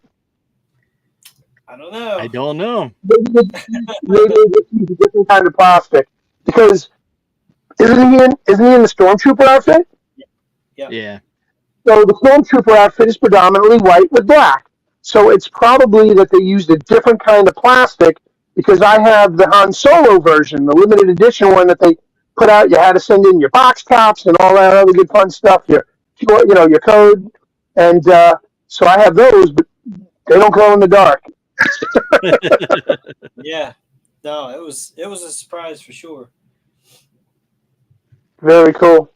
I don't know. I don't know. Maybe they just use a different kind of plastic. Because isn't he in the Stormtrooper outfit? Yeah. So the Stormtrooper outfit is predominantly white with black. So it's probably that they used a different kind of plastic, because I have the Han Solo version, the limited edition one that they put out. You had to send in your box tops and all that other good fun stuff, your code. And so I have those, but they don't glow in the dark. Yeah. No, it was a surprise for sure. Very cool.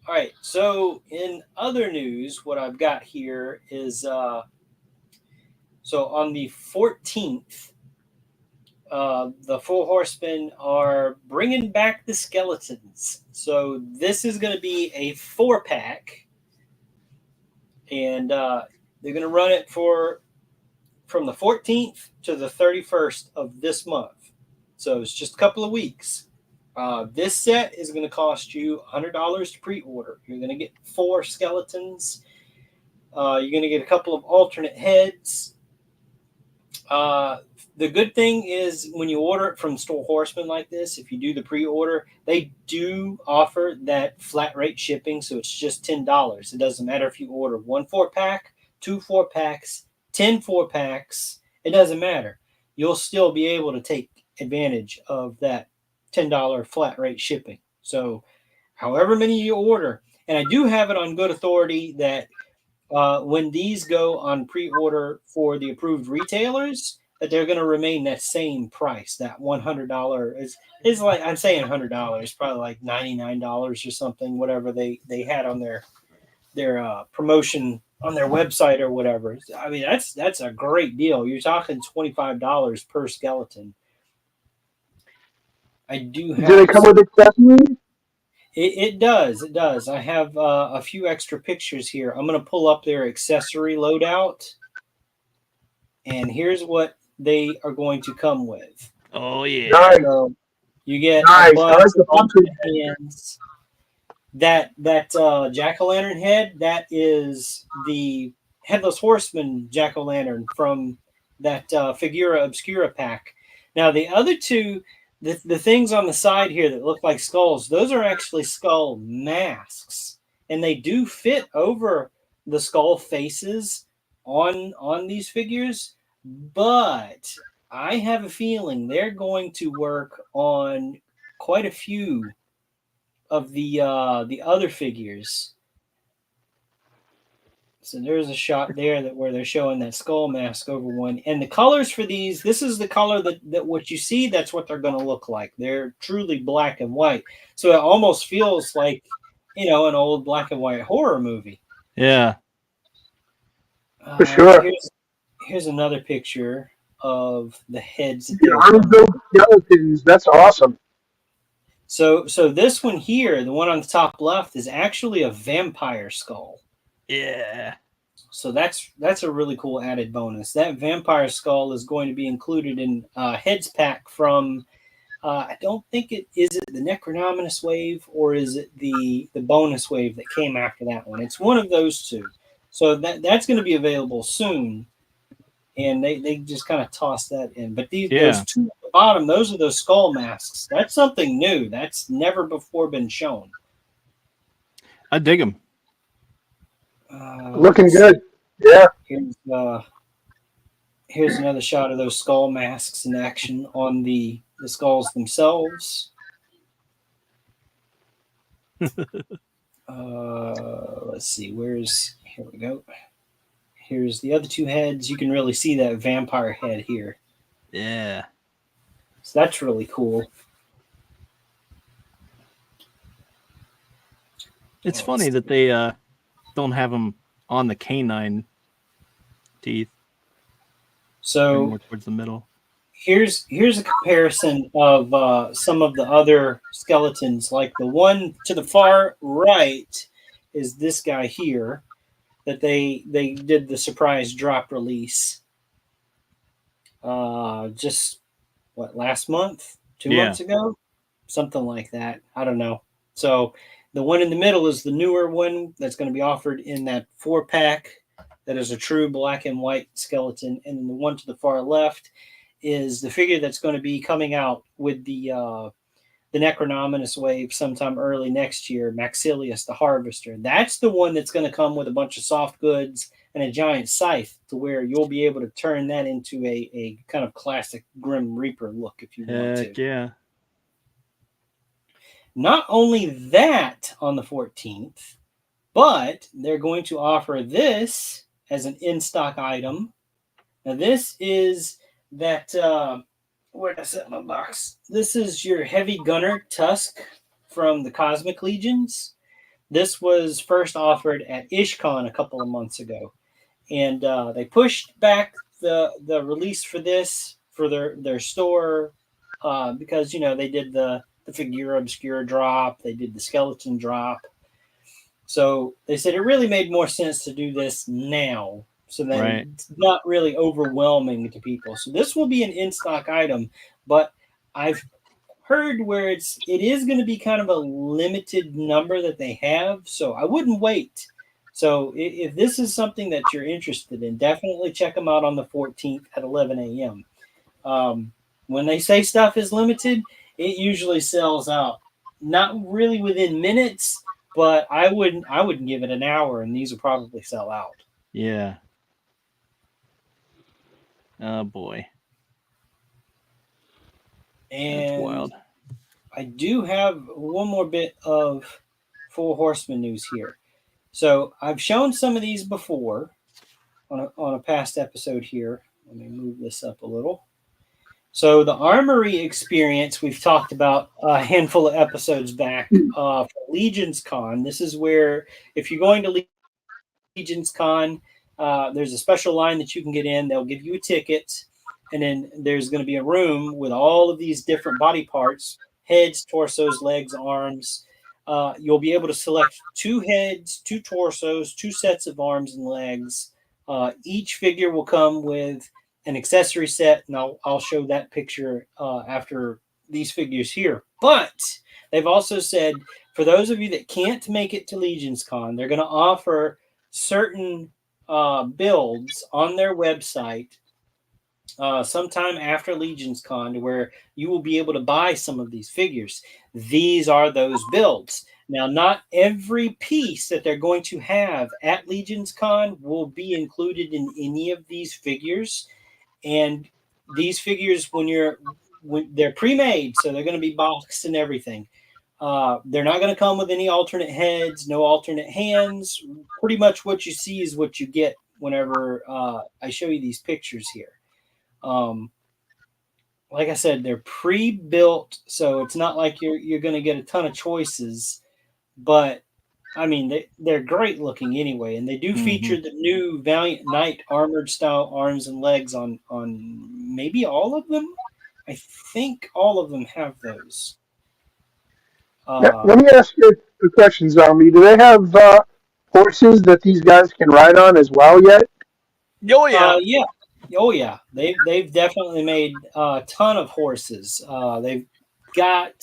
All right. So in other news, what I've got here is so on the 14th, the Four Horsemen are bringing back the skeletons. So this is going to be a 4-pack, and they're going to run it from the 14th to the 31st of this month. So it's just a couple of weeks. This set is going to cost you $100 to pre-order. You're going to get 4 skeletons. You're going to get a couple of alternate heads. The good thing is when you order it from Store Horseman like this, if you do the pre-order, they do offer that flat rate shipping, so it's just $10. It doesn't matter if you order 1 4-pack, 2 4-packs, 10 4-packs. It doesn't matter. You'll still be able to take advantage of that $10 flat rate shipping. So however many you order, and I do have it on good authority that when these go on pre-order for the approved retailers, that they're going to remain that same price. That $100 is like, I'm saying $100, probably like $99 or something, whatever they had on their promotion on their website or whatever. I mean, that's a great deal. You're talking $25 per skeleton. I do have. Do they come with accessories? It does. It does. I have a few extra pictures here. I'm going to pull up their accessory loadout. And here's what they are going to come with. Oh, yeah. Nice. So you get Nice. a bunch of alternate hands. That jack-o'-lantern head, that is the Headless Horseman jack-o'-lantern from that Figura Obscura pack. Now, the other two, the things on the side here that look like skulls, those are actually skull masks. And they do fit over the skull faces on these figures. But I have a feeling they're going to work on quite a few of the other figures. So there's a shot there where they're showing that skull mask over one. And the colors for these, this is the color that what you see, that's what they're going to look like. They're truly black and white. So it almost feels like, an old black and white horror movie. Yeah. For sure. Here's another picture of the heads. Unbuilt skeletons. That's awesome. So this one here, the one on the top left, is actually a vampire skull. Yeah. So that's a really cool added bonus. That vampire skull is going to be included in heads pack from I don't think it the Necronominous wave, or is it the bonus wave that came after that one. It's one of those two. So that's going to be available soon. And they just kind of toss that in. But those two at the bottom, those are those skull masks. That's something new. That's never before been shown. I dig them. Looking good. Yeah. Here's another shot of those skull masks in action on the skulls themselves. Let's see. Here we go. Here's the other two heads. You can really see that vampire head here. Yeah. So that's really cool. It's funny that they don't have them on the canine teeth. So more towards the middle. Here's a comparison of some of the other skeletons. Like the one to the far right is this guy here that they did the surprise drop release. Just what, last month, 2 months ago, something like that. I don't know. So the one in the middle is the newer one that's going to be offered in that 4-pack. That is a true black and white skeleton, and then the one to the far left is the figure that's going to be coming out with the Necronominous wave sometime early next year, Maxilius the Harvester. That's the one that's going to come with a bunch of soft goods and a giant scythe, to where you'll be able to turn that into a kind of classic Grim Reaper look if you want to. Yeah. Not only that on the 14th, but they're going to offer this as an in-stock item. Now this is that, where did I set my box? This is your Heavy Gunner Tusk from the Cosmic Legions. This was first offered at IshCon a couple of months ago. And they pushed back the release for this for their store because, you know, they did the Figura Obscura drop. They did the Skeleton drop. So they said it really made more sense to do this now, so that it's not really overwhelming to people. So this will be an in-stock item, but I've heard where it is going to be kind of a limited number that they have, so I wouldn't wait. So if this is something that you're interested in, definitely check them out on the 14th at 11 a.m. When they say stuff is limited, it usually sells out. Not really within minutes, but I wouldn't give it an hour, and these will probably sell out. Yeah. Oh boy. And that's wild. I do have one more bit of Four Horsemen news here. So I've shown some of these before on a past episode here. Let me move this up a little. So the Armory experience we've talked about a handful of episodes back for Legions Con. This is where, if you're going to Legions Con, there's a special line that you can get in. They'll give you a ticket, and then there's going to be a room with all of these different body parts: heads, torsos, legs, arms. You'll be able to select 2 heads, 2 torsos, 2 sets of arms and legs. Each figure will come with an accessory set, and I'll show that picture after these figures here. But they've also said, for those of you that can't make it to Legions Con, they're going to offer certain builds on their website sometime after Legions Con, to where you will be able to buy some of these figures. These are those builds. Now, not every piece that they're going to have at Legions Con will be included in any of these figures. And these figures, when they're pre-made, so they're going to be boxed and everything. They're not going to come with any alternate heads, no alternate hands. Pretty much what you see is what you get whenever I show you these pictures here. Like I said, they're pre-built, so it's not like you're going to get a ton of choices. But I mean, they're great looking anyway, and they do feature the new Valiant Knight armored style arms and legs on maybe all of them. I think all of them have those. Let me ask you a question, Zombie. Do they have horses that these guys can ride on as well yet? Oh yeah, yeah. Oh yeah. They've definitely made a ton of horses. They've got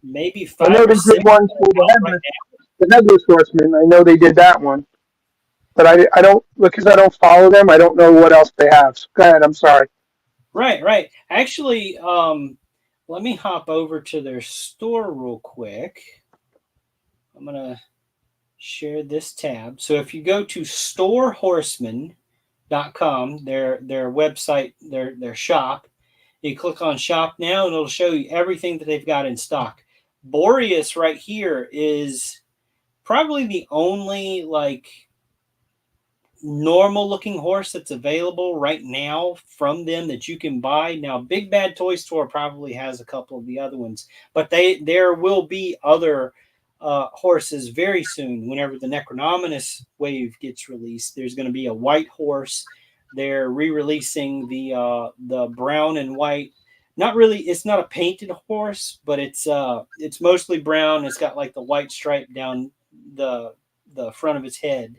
maybe 5 I know they did one for the Headless Horseman. I know they did that one, but I don't, because I don't follow them. I don't know what else they have. So go ahead. I'm sorry. Right. Actually, let me hop over to their store real quick. I'm gonna share this tab. So if you go to storehorseman.com, their website, their shop, you click on shop now, and it'll show you everything that they've got in stock. Boreas right here is probably the only normal looking horse that's available right now from them that you can buy. Now, Big Bad Toy Store probably has a couple of the other ones, but there will be other horses very soon. Whenever the Necronominous wave gets released, there's going to be a white horse they're re-releasing the brown and white. Not really, it's not a painted horse, but it's mostly brown. It's got like the white stripe down the front of its head.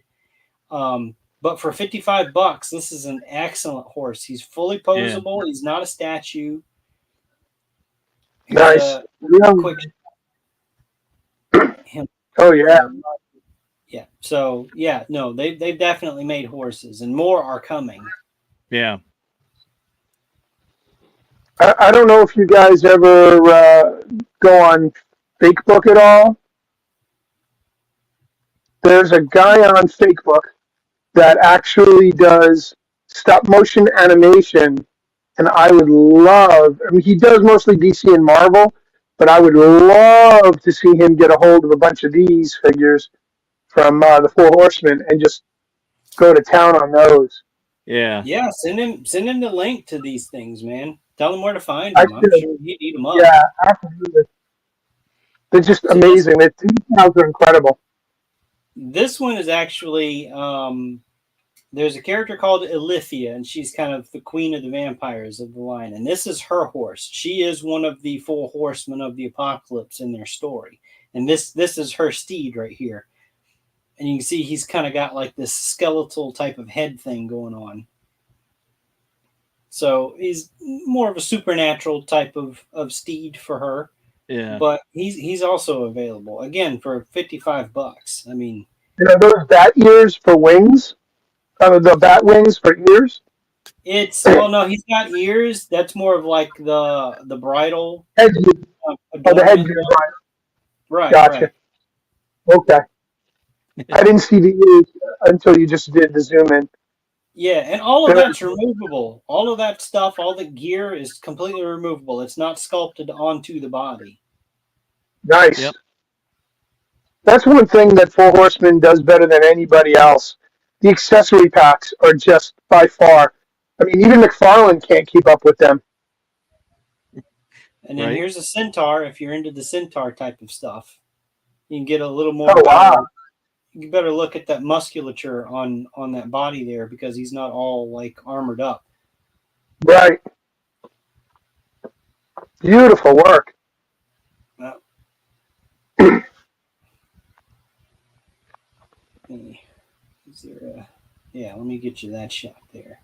But for $55, this is an excellent horse. He's fully posable. He's not a statue. Here's Nice. quick him. Oh yeah. Yeah. So yeah, no, they've definitely made horses, and more are coming. Yeah. I don't know if you guys ever go on Facebook at all. There's a guy on Facebook that actually does stop motion animation, and I would love. I mean, he does mostly DC and Marvel, but I would love to see him get a hold of a bunch of these figures from the Four Horsemen and just go to town on those. Yeah. Send him the link to these things, man. Tell him where to find them. I'm sure he'd eat them up. Yeah, absolutely. They're just amazing. These details are incredible. This one is actually there's a character called Ilithia, and she's kind of the queen of the vampires of the line. And this is her horse. She is one of the four horsemen of the apocalypse in their story. And this is her steed right here. And you can see he's kind of got like this skeletal type of head thing going on. So he's more of a supernatural type of steed for her. Yeah. But he's also available again for $55. I mean, are those bat ears for wings? The bat wings for ears? No, he's got ears. That's more of like the bridle. Headgear. The headgear. Right. Gotcha. Right. Okay. I didn't see the ears until you just did the zoom in. Yeah, and all of that's removable. All of that stuff, all the gear is completely removable. It's not sculpted onto the body. Nice. Yep. That's one thing that Four Horsemen does better than anybody else. The accessory packs are just by far. I mean, even McFarlane can't keep up with them. And then here's a centaur. If you're into the centaur type of stuff, you can get a little more. Oh, wow. You better look at that musculature on that body there, because he's not all like armored up. Right. Beautiful work. Let me get you that shot there.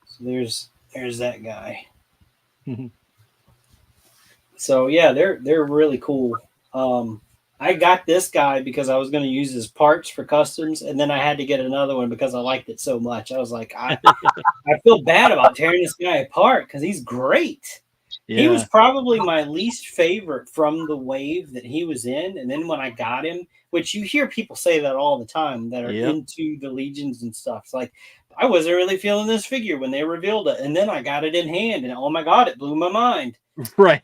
So there's that guy. So yeah, they're really cool. I got this guy because I was going to use his parts for customs, and then I had to get another one because I liked it so much. I was like, I feel bad about tearing this guy apart because he's great. Yeah. He was probably my least favorite from the wave that he was in. And then when I got him, which you hear people say that all the time that are into the Legions and stuff. It's like, I wasn't really feeling this figure when they revealed it. And then I got it in hand, and oh my God, it blew my mind. Right.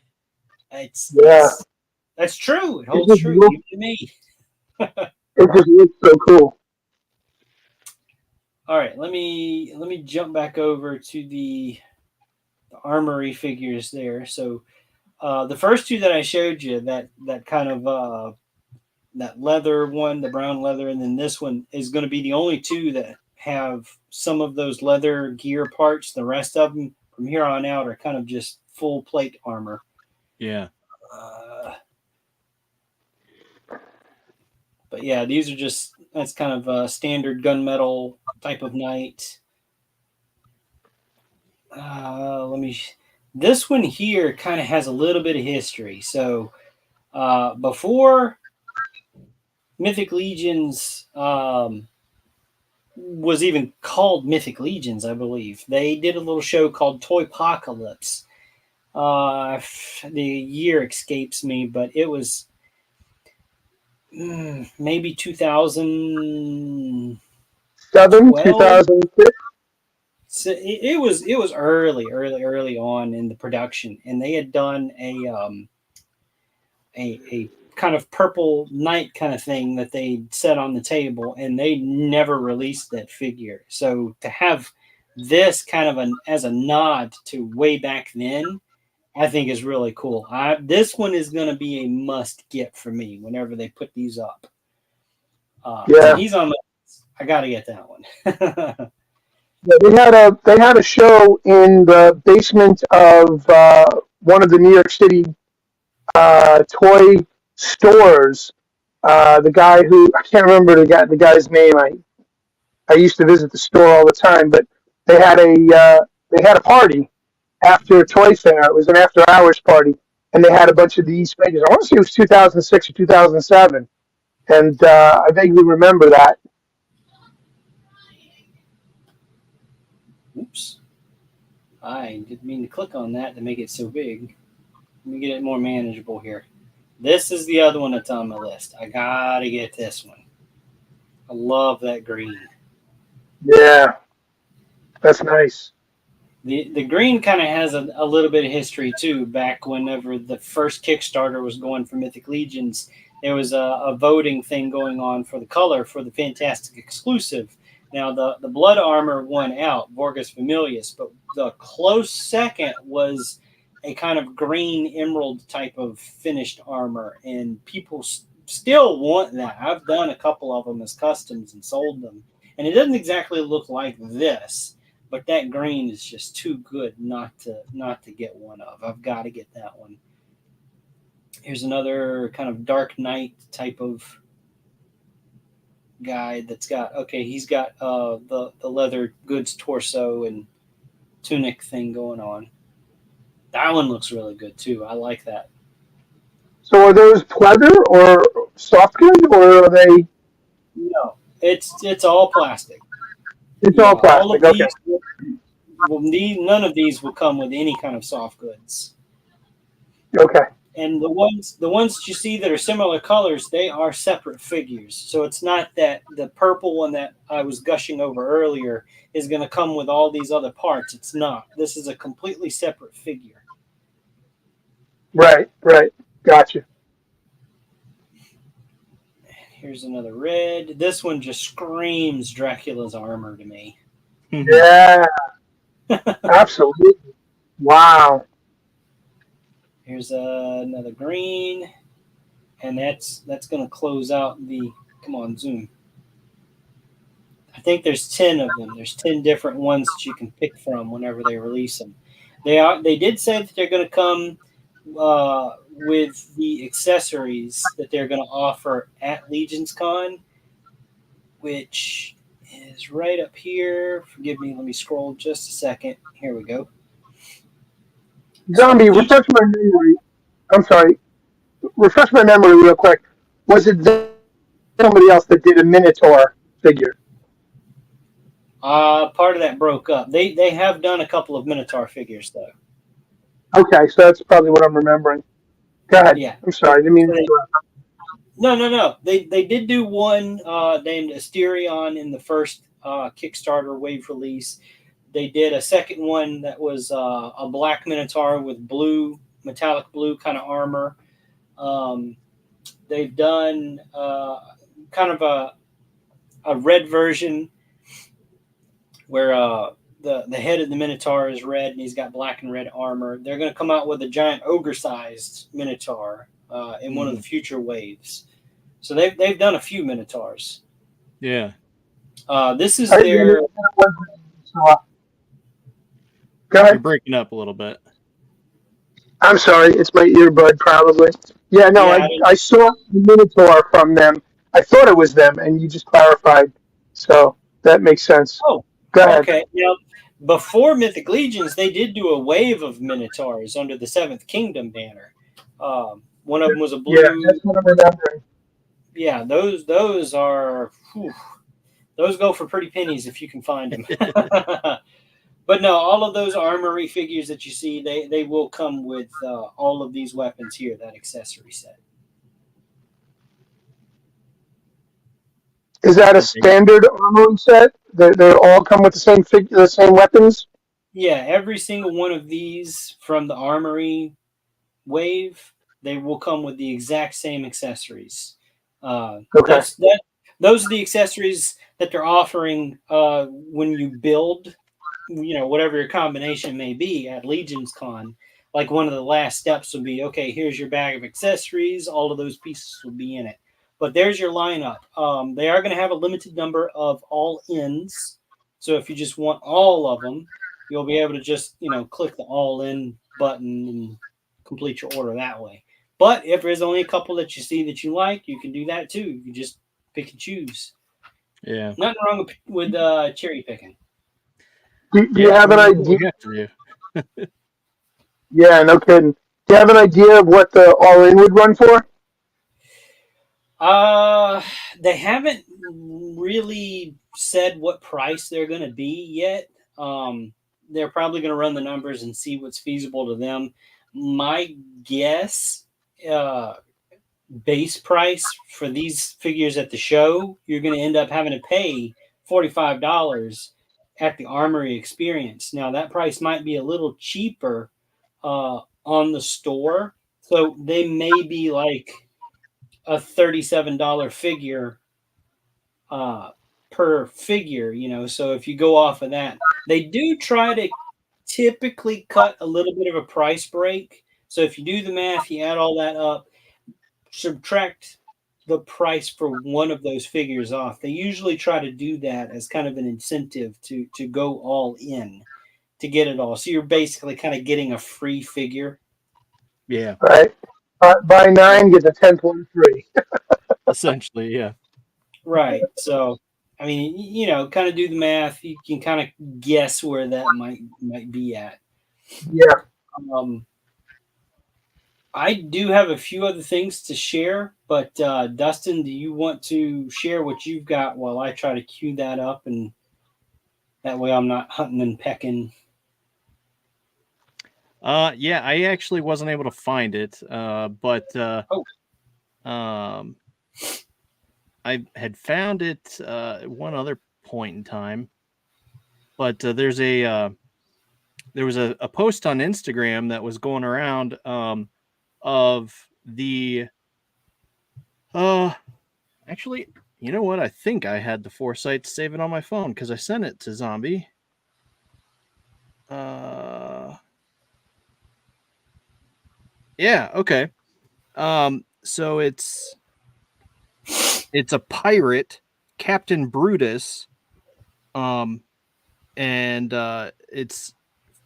That's true. It holds true even to me. It just looks so cool. All right, let me jump back over to the armory figures there. So the first two that I showed you, that kind of that leather one, the brown leather, and then this one is going to be the only two that have some of those leather gear parts. The rest of them from here on out are kind of just full plate armor. Yeah. But yeah, these are that's kind of a standard gunmetal type of knight. This one here kind of has a little bit of history. So before Mythic Legions was even called Mythic Legions, I believe, they did a little show called Toypocalypse. The year escapes me, but it was maybe 2007, 2006. So it was early on in the production, and they had done a kind of purple knight kind of thing that they set on the table, and they never released that figure. So to have this kind of as a nod to way back then, I think is really cool. This one is going to be a must get for me whenever they put these up. He's on my list. I got to get that one. Yeah, they had a show in the basement of one of the New York City toy stores. The guy who I can't remember the guy's name. I used to visit the store all the time, but they had a party after a toy fair. It was an after hours party, and they had a bunch of these figures. I want to say it was 2006 or 2007, and I vaguely remember that. Oops. I didn't mean to click on that to make it so big. Let me get it more manageable here. This is the other one that's on my list. I gotta get this one. I love that green. Yeah, that's nice. The green kind of has a little bit of history too. Back whenever the first Kickstarter was going for Mythic Legions, there was a voting thing going on for the color for the Fantastic exclusive. Now the blood armor won out, Vorgus Familius, but the close second was a kind of green emerald type of finished armor, and people still want that. I've done a couple of them as customs and sold them, and it doesn't exactly look like this. But that green is just too good not to get one of. I've got to get that one. Here's another kind of Dark Knight type of guy that's got he's got the leather goods torso and tunic thing going on. That one looks really good too. I like that. So are those pleather or soft good, or are they? No, it's all plastic. It's all plastic. All of Okay. none of these will come with any kind of soft goods. Okay. And the ones that you see that are similar colors, they are separate figures. So it's not that the purple one that I was gushing over earlier is going to come with all these other parts. It's not. This is a completely separate figure. Right. Gotcha. Here's another red. This one just screams Dracula's armor to me. Yeah. Absolutely. Wow. Here's another green, and that's going to close out the. Come on, zoom. I think there's 10 of them. There's 10 different ones that you can pick from whenever they release them. They did say that they're going to come with the accessories that they're going to offer at Legions Con, which is right up here. Forgive me. Let me scroll just a second. Here we go. Zombie, refresh my memory. I'm sorry. Refresh my memory real quick. Was it somebody else that did a Minotaur figure? Part of that broke up. They have done a couple of Minotaur figures though. Okay, so that's probably what I'm remembering. Go ahead. Yeah. I'm sorry. I didn't mean No. They did do one named Asterion in the first Kickstarter wave release. They did a second one that was a black Minotaur with blue, metallic blue kind of armor. They've done kind of a red version where the head of the Minotaur is red and he's got black and red armor. They're going to come out with a giant ogre-sized Minotaur in one of the future waves. So they've done a few Minotaurs. Yeah. This is their. Go ahead. You're breaking up a little bit. I'm sorry. It's my earbud, probably. Yeah, no, I saw the Minotaur from them. I thought it was them, and you just clarified. So that makes sense. Oh, go ahead. Okay. Now, before Mythic Legions, they did do a wave of Minotaurs under the Seventh Kingdom banner. One of them was a blue. Yeah, that's what I'm remembering. Yeah, those are. Whew, those go for pretty pennies if you can find them. But no, all of those armory figures that you see, they will come with all of these weapons here, that accessory set. Is that a standard armory set? They all come with the same weapons? Yeah, every single one of these from the armory wave, they will come with the exact same accessories. Okay. Those are the accessories that they're offering when you build, whatever your combination may be at Legions Con. Like one of the last steps will be, okay, here's your bag of accessories. All of those pieces will be in it. But there's your lineup. They are going to have a limited number of all-ins. So if you just want all of them, you'll be able to just, click the all in button and complete your order that way. But if there's only a couple that you see that you like, you can do that too. You just pick and choose. Yeah. Nothing wrong with cherry picking. Do you have an idea? Yeah, no kidding. Do you have an idea of what the all-in would run for? They haven't really said what price they're going to be yet. They're probably going to run the numbers and see what's feasible to them. My guess, base price for these figures at the show, you're going to end up having to pay $45 at the Armory Experience. Now, that price might be a little cheaper on the store. So they may be like a $37 figure per figure, so if you go off of that, they do try to typically cut a little bit of a price break. So if you do the math, you add all that up, subtract the price for one of those figures off. They usually try to do that as kind of an incentive to go all in to get it all. So you're basically kind of getting a free figure. Yeah. Right. Buy 9, get the 10th one free. Essentially, yeah. Right. So, I mean, kind of do the math. You can kind of guess where that might be at. Yeah. I do have a few other things to share, but Dustin, do you want to share what you've got while I try to queue that up, and that way I'm not hunting and pecking? Yeah, I actually wasn't able to find it, but I had found it at one other point in time. But there was a post on Instagram that was going around of the actually, you know what? I think I had the foresight to save it on my phone because I sent it to Zombie. Yeah, okay. So it's a pirate, Captain Brutus, and it's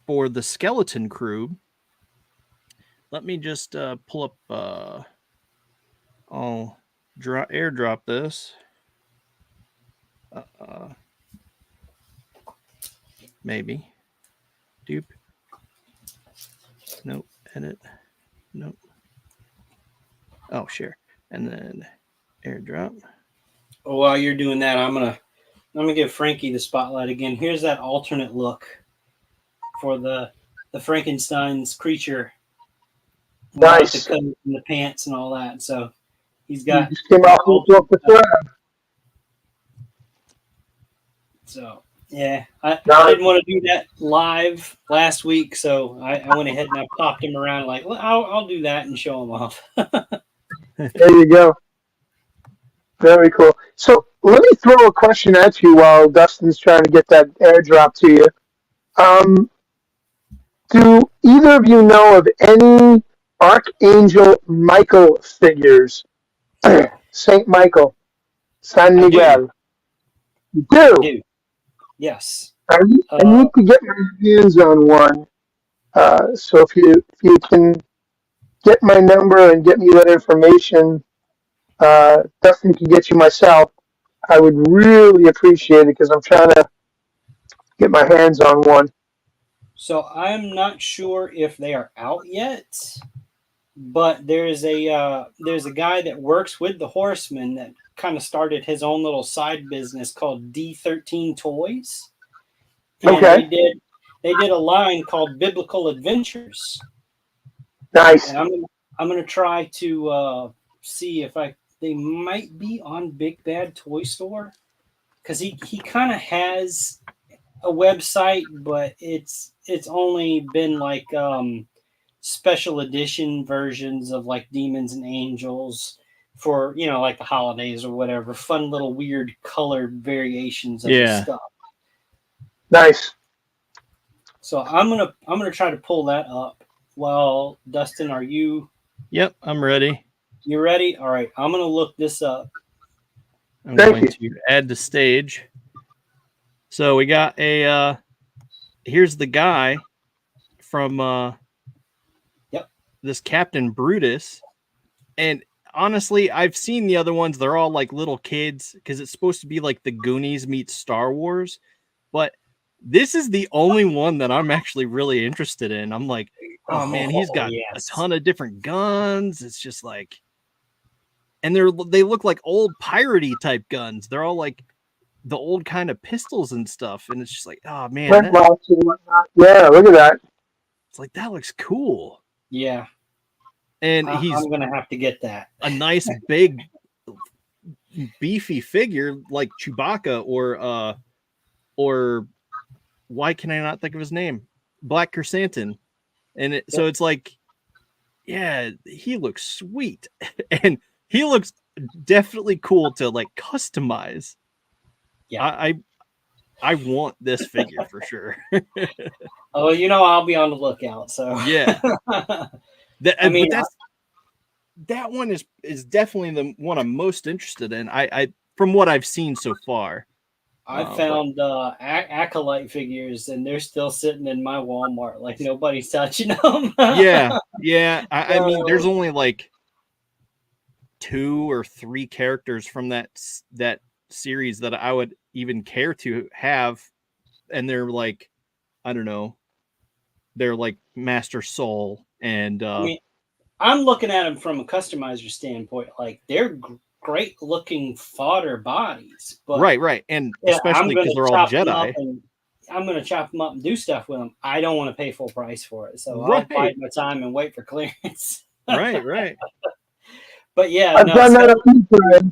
for the Skeleton Crew. Let me just pull up. I'll airdrop this. Maybe. Dupe. Nope. Edit. Nope. Oh, share. And then airdrop. Oh, while you're doing that, I'm gonna give Frankie the spotlight again. Here's that alternate look for the Frankenstein's creature. Nice. The coat and the pants and all that. So he's got. You just came off the thread. So yeah, I didn't want to do that live last week, so I went ahead and I popped him around like, I'll do that and show him off. There you go. Very cool. So let me throw a question at you while Dustin's trying to get that airdrop to you. Do either of you know of any Archangel Michael figures? Saint Michael, San Miguel. You do? I do. Yes. I need to get my hands on one. So if you can get my number and get me that information, Dustin can get you myself. I would really appreciate it because I'm trying to get my hands on one. So I'm not sure if they are out yet, but there's a guy that works with the Horsemen that kind of started his own little side business called D13 Toys. And Okay. They did a line called Biblical Adventures. Nice. And I'm gonna try to see if they might be on Big Bad Toy Store, because he kind of has a website, but it's only been like special edition versions of like Demons and Angels for like the holidays or whatever, fun little weird colored variations of the stuff. Nice. So I'm gonna try to pull that up. Well, Dustin, are you? Yep, I'm ready. You ready? All right, I'm gonna look this up. I'm going to add the stage. So we got a here's the guy from this Captain Brutus. And honestly, I've seen the other ones. They're all like little kids because it's supposed to be like the Goonies meets Star Wars. But this is the only one that I'm actually really interested in. I'm like, oh man, he's got a ton of different guns. It's just like, and they look like old piratey type guns. They're all like the old kind of pistols and stuff. And it's just like, oh man, yeah, look at that. It's like, that looks cool. Yeah. And I'm going to have to get that. A nice, big, beefy figure like Chewbacca or why can I not think of his name? Black Chrysanthemum. And so it's like, yeah, he looks sweet. And he looks definitely cool to like customize. Yeah. I want this figure for sure. Oh, you know, I'll be on the lookout. So yeah. That one is definitely the one I'm most interested in. I from what I've seen so far. I found Acolyte figures, and they're still sitting in my Walmart. Like nobody's touching them. yeah. I mean, there's only like 2 or 3 characters from that series that I would even care to have, and they're like, I don't know, they're like Master Soul and. I mean, I'm looking at them from a customizer standpoint. Like they're great looking fodder bodies, but right, and especially because they're all Jedi. I'm going to chop them up and do stuff with them. I don't want to pay full price for it, so I'll bide my time and wait for clearance. right. But yeah, I've done that a few times.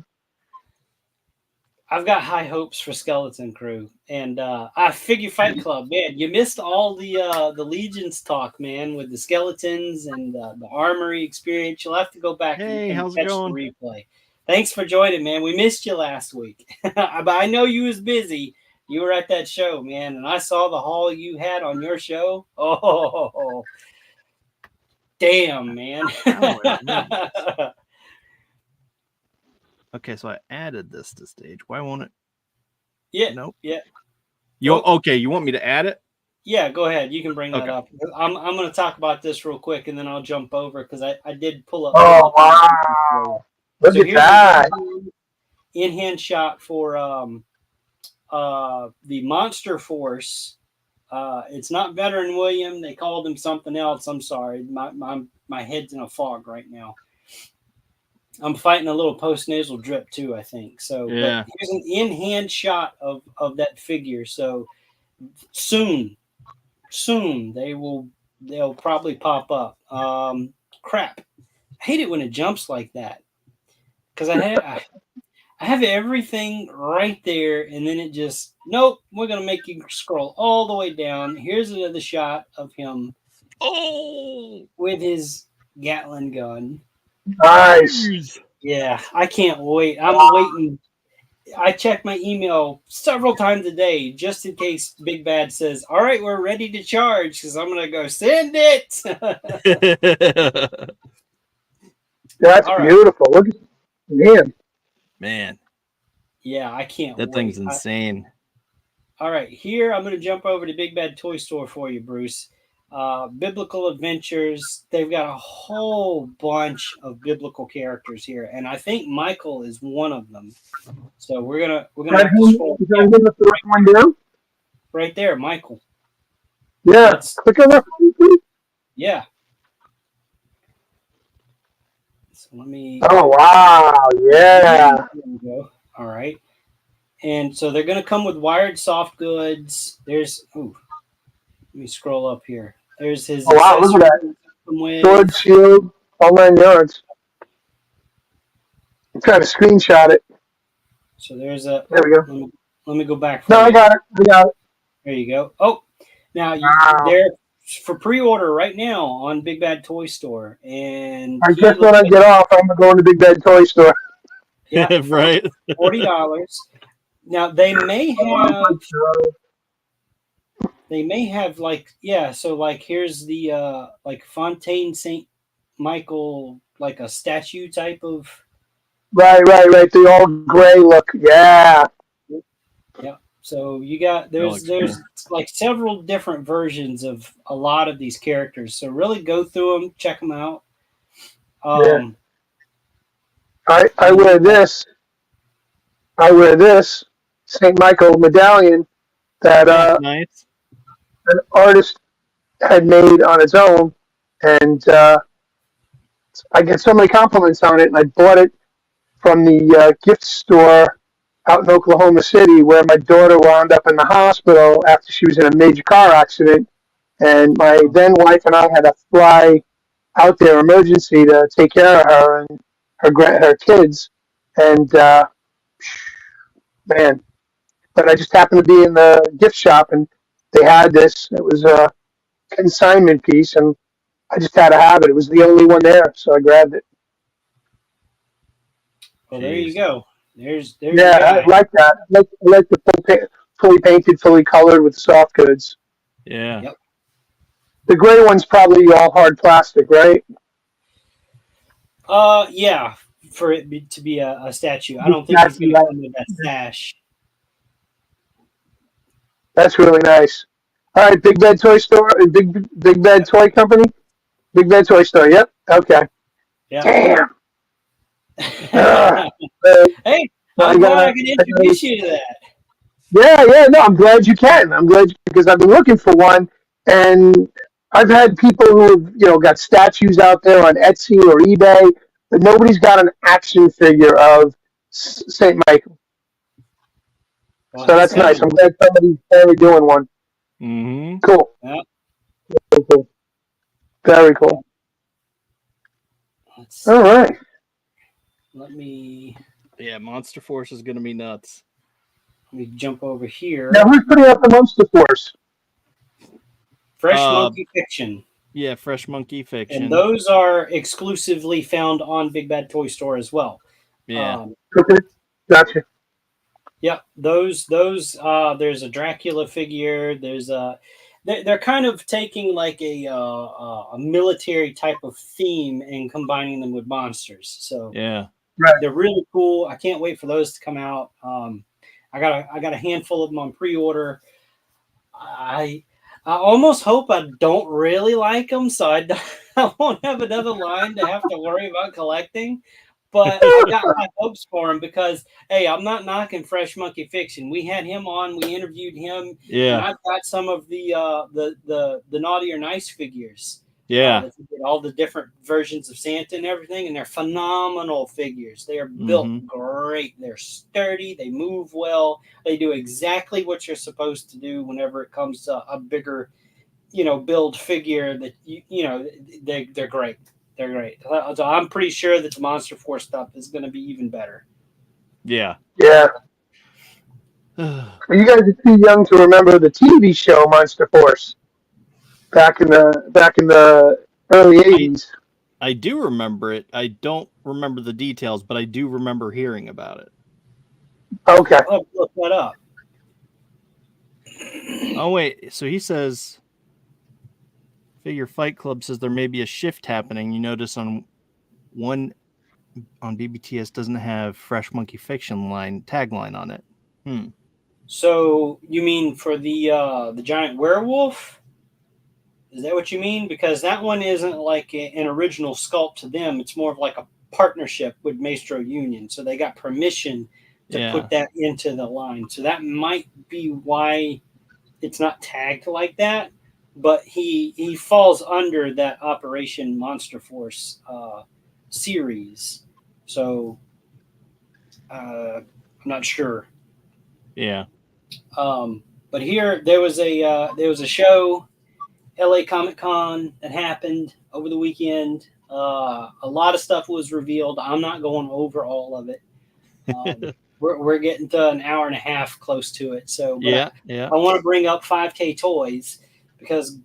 I've got high hopes for Skeleton Crew, and Figure Fight Club. Man, you missed all the Legions talk, man, with the skeletons and the armory experience. You'll have to go back and how's catch it going? the replay. Thanks for joining, man. We missed you last week, but I know you was busy. You were at that show, man, and I saw the haul you had on your show. Oh, damn, man. Okay, so I added this to stage. Why won't it? Yeah. Nope. Yeah. Okay, you want me to add it? Yeah, go ahead. You can bring that up. I'm going to talk about this real quick, and then I'll jump over because I did pull up. Oh, wow. Look at that. In-hand shot for the Monster Force. It's not Veteran William. They called him something else. I'm sorry. My head's in a fog right now. I'm fighting a little post-nasal drip too, I think. So yeah. But here's an in-hand shot of that figure. So soon they'll probably pop up. Crap. I hate it when it jumps like that. Because I have everything right there, and then it just nope, we're gonna make you scroll all the way down. Here's another shot of him with his Gatling gun. Nice. Yeah, I can't wait. I'm waiting. I check my email several times a day just in case Big Bad says, all right, we're ready to charge, because I'm going to go send it. That's beautiful. Look at man. Yeah, I can't wait. That thing's insane. All right, here I'm going to jump over to Big Bad Toy Store for you, Bruce. Biblical Adventures. They've got a whole bunch of biblical characters here, and I think Michael is one of them. So we're gonna have to scroll. The first one down? Right there, Michael. Yeah, click on that, please. Yeah. So let me. Oh wow! Yeah. There we go. All right. And so they're gonna come with wired soft goods. There's. Ooh. Let me scroll up here. There's his. Oh, wow, look at that. Sword, shield, all 9 yards. I'm trying to screenshot it. So there's a. There we go. Let me go back. No, I got it. There you go. Oh, now they're for pre-order right now on Big Bad Toy Store. And I guess when I get off, I'm going to Big Bad Toy Store. Yeah, right. $40. Now they may have. They may have so here's the like Fontaine St. Michael, like a statue type of. Right. The all gray look. Yeah. Yeah. So you got there's like several different versions of a lot of these characters. So really go through them, check them out. Yeah. I wear this. I wear this St. Michael medallion that nice. an artist had made on his own, and I get so many compliments on it, and I bought it from the gift store out in Oklahoma City, where my daughter wound up in the hospital after she was in a major car accident, and my then wife and I had to fly out there emergency to take care of her and her kids, and man. But I just happened to be in the gift shop, and they had this. It was a consignment piece, and I just had to have it. It was the only one there, so I grabbed it. Well, there you go. There's yeah, I like that. I like the fully painted, fully colored with soft goods. Yeah. Yep. The gray one's probably all hard plastic, right? Yeah. For it to be a statue, I don't think it's going to come with that sash. That's really nice. All right, Big Bad Toy Store, Big Bad Toy Company, Big Bad Toy Store. Yep. Okay. Yeah. Damn. Hey, I'm glad I can introduce you to that. Yeah. No, I'm glad you can. I'm glad because I've been looking for one, and I've had people who have, got statues out there on Etsy or eBay, but nobody's got an action figure of St. Michael. Well, So that's nice. I'm glad somebody's finally doing one. Mm-hmm. Cool. Yeah. Cool. Very cool. All right. Let me. Yeah, Monster Force is going to be nuts. Let me jump over here. Now, who's putting out the Monster Force? Fresh Monkey Fiction. Yeah, Fresh Monkey Fiction. And those are exclusively found on Big Bad Toy Store as well. Yeah. Okay. Gotcha. Yeah, those. There's a Dracula figure. There's a. They're kind of taking like a military type of theme and combining them with monsters. So yeah, right. They're really cool. I can't wait for those to come out. I got a handful of them on pre-order. I almost hope I don't really like them, so I won't have another line to have to worry about collecting. But I got high hopes for him because, hey, I'm not knocking Fresh Monkey Fiction. We had him on. We interviewed him. Yeah. And I've got some of the Naughty or Nice figures. Yeah. All the different versions of Santa and everything, and they're phenomenal figures. They are built great. They're sturdy. They move well. They do exactly what you're supposed to do whenever it comes to a bigger, build figure. That they're great. They're great. So I'm pretty sure that the Monster Force stuff is going to be even better. Yeah. Yeah. You guys are too young to remember the TV show Monster Force back in the early 80s. I do remember it. I don't remember the details, but I do remember hearing about it. Okay. I'll look that up. Oh wait, so he says Figure Fight Club says there may be a shift happening. You notice on BBTS doesn't have Fresh Monkey Fiction tagline on it. So you mean for the giant werewolf? Is that what you mean? Because that one isn't like an original sculpt to them. It's more of like a partnership with Maestro Union. So they got permission to put that into the line. So that might be why it's not tagged like that. But he falls under that Operation Monster Force series. So I'm not sure. Yeah. But here there was a show, LA Comic Con, that happened over the weekend. A lot of stuff was revealed. I'm not going over all of it. We're getting to an hour and a half close to it. So yeah. I want to bring up 5K Toys because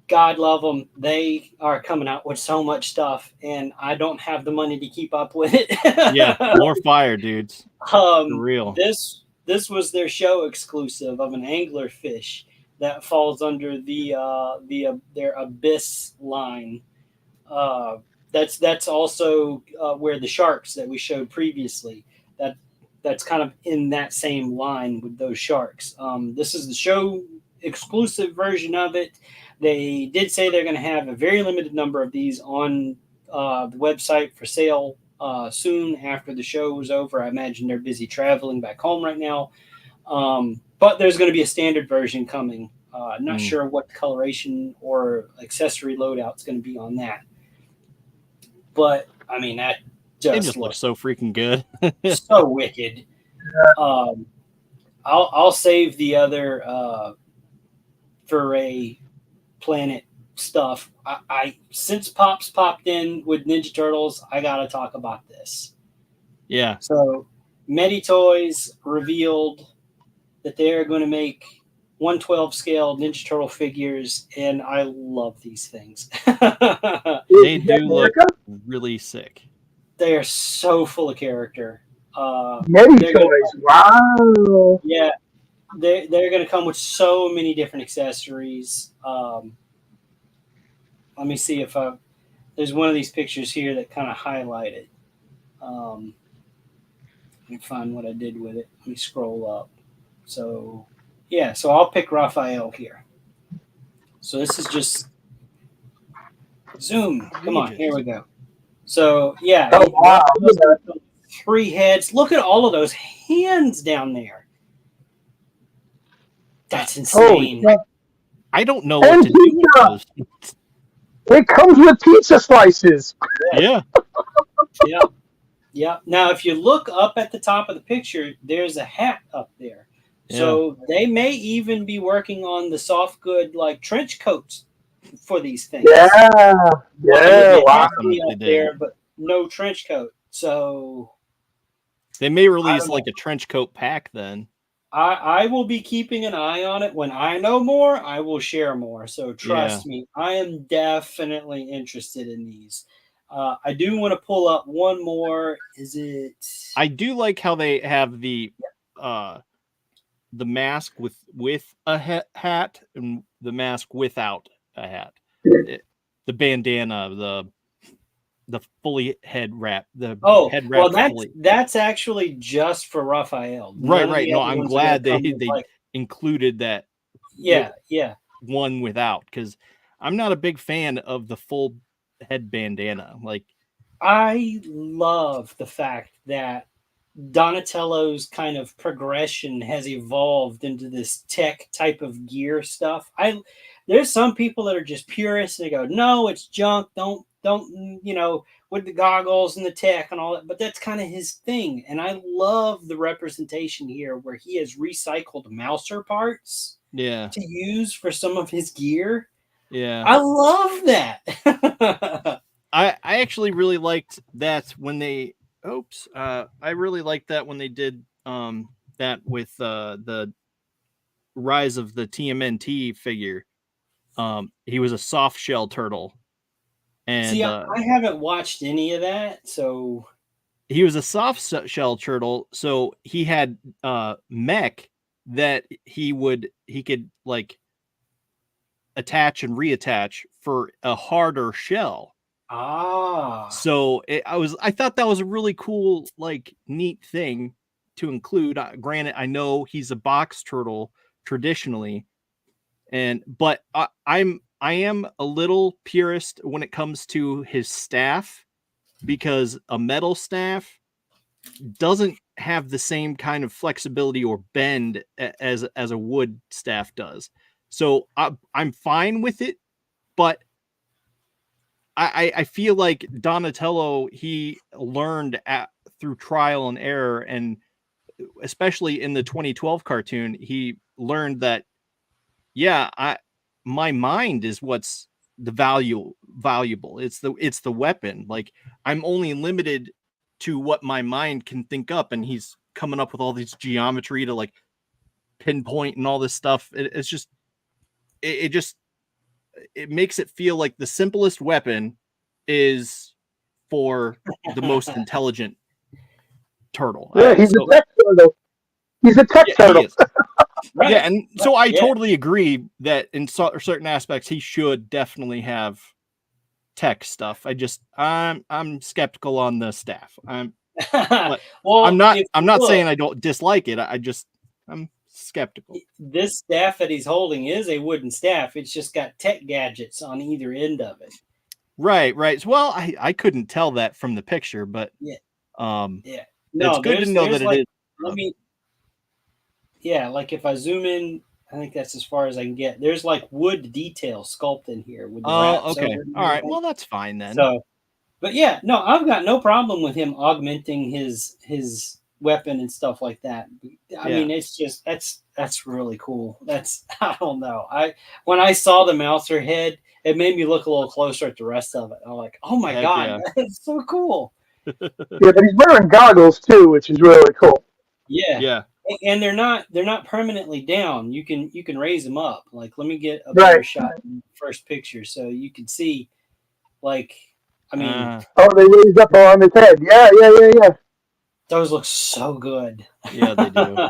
God love them. They are coming out with so much stuff, and I don't have the money to keep up with it. Yeah, more fire, dudes. For real. This was their show exclusive of an anglerfish that falls under their Abyss line. That's also where the sharks that we showed previously. that's kind of in that same line with those sharks. This is the show exclusive version of it. They did say they're going to have a very limited number of these on the website for sale soon after the show is over. I imagine they're busy traveling back home right now. But there's going to be a standard version coming. Not sure what coloration or accessory loadout is going to be on that. But, I mean, that just looks so freaking good. so wicked. I'll save the other Foray Planet stuff. I since Pop's popped in with Ninja Turtles, I got to talk about this. Yeah. So, Meditoys revealed that they're going to make 1/12 scale Ninja Turtle figures, and I love these things. They do look really sick. They are so full of character. Meditoys, wow. Yeah, they're going to come with so many different accessories. Let me see if there's one of these pictures here that kind of highlight it. Let me find what I did with it. Let me scroll up. So, yeah, so I'll pick Raphael here. So this is just zoom. Come on, here we go. So, yeah. Oh, wow. 3 heads. Look at all of those hands down there. That's insane. Oh, I don't know what to do with those. It comes with pizza slices. Yeah. Yeah. Now, if you look up at the top of the picture, there's a hat up there. Yeah. So they may even be working on the soft good like trench coats for these things. Yeah. Wow. Up there, but no trench coat. So they may release like a trench coat pack then. I will be keeping an eye on it. When I know more, I will share more. So trust me, I am definitely interested in these. I do want to pull up one more. Is it? I do like how they have the mask with a hat and the mask without a hat. The bandana, the fully head wrap. Head wrap. Well, that's actually just for Raphael. Right. No, I'm glad they included that. Yeah. One without, because I'm not a big fan of the full head bandana. Like, I love the fact that Donatello's kind of progression has evolved into this tech type of gear stuff. There's some people that are just purists and they go, no, it's junk. Don't, with the goggles and the tech and all that. But that's kind of his thing. And I love the representation here where he has recycled Mouser parts to use for some of his gear. Yeah. I love that. I actually really liked that when they I really liked that when they did that with the Rise of the TMNT figure. He was a soft shell turtle. And see, I haven't watched any of that, so he was a soft shell turtle, so he had mech that he could like attach and reattach for a harder shell. So I thought that was a really cool, like, neat thing to include. Granted, I know he's a box turtle traditionally, but I am a little purist when it comes to his staff, because a metal staff doesn't have the same kind of flexibility or bend as a wood staff does. So I'm fine with it, but I feel like Donatello, he learned through trial and error, and especially in the 2012 cartoon, he learned that, my mind is what's the valuable. It's the weapon. Like, I'm only limited to what my mind can think up, and he's coming up with all these geometry to like pinpoint and all this stuff. It's just it makes it feel like the simplest weapon is for the most intelligent turtle. Yeah, he's a tech turtle. He's a tech turtle. Right. Yeah, and so I totally agree that in certain aspects he should definitely have tech stuff. I'm skeptical on the staff. Well, I'm not look, saying I don't dislike it. I'm skeptical. this staff that he's holding is a wooden staff. It's just got tech gadgets on either end of it. Right. Well, I couldn't tell that from the picture, but Yeah. No, No, it's good to know that like, it is. Let me. Yeah, like if I zoom in, I think that's as far as I can get. There's like wood detail sculpted in here with the wraps Okay. over it and All right. everything. Well, that's fine then. So, but yeah, no, I've got no problem with him augmenting his weapon and stuff like that. I mean, it's just that's really cool. That's I don't know. When I saw the Mouser head, it made me look a little closer at the rest of it. I'm like, oh my Heck god, yeah. that's so cool. Yeah, but he's wearing goggles too, which is really cool. Yeah. And they're not permanently down. You can raise them up. Like, let me get a better shot in the first picture so you can see. Like, I mean, they raised up on his head. Yeah. Those look so good. Yeah, they do.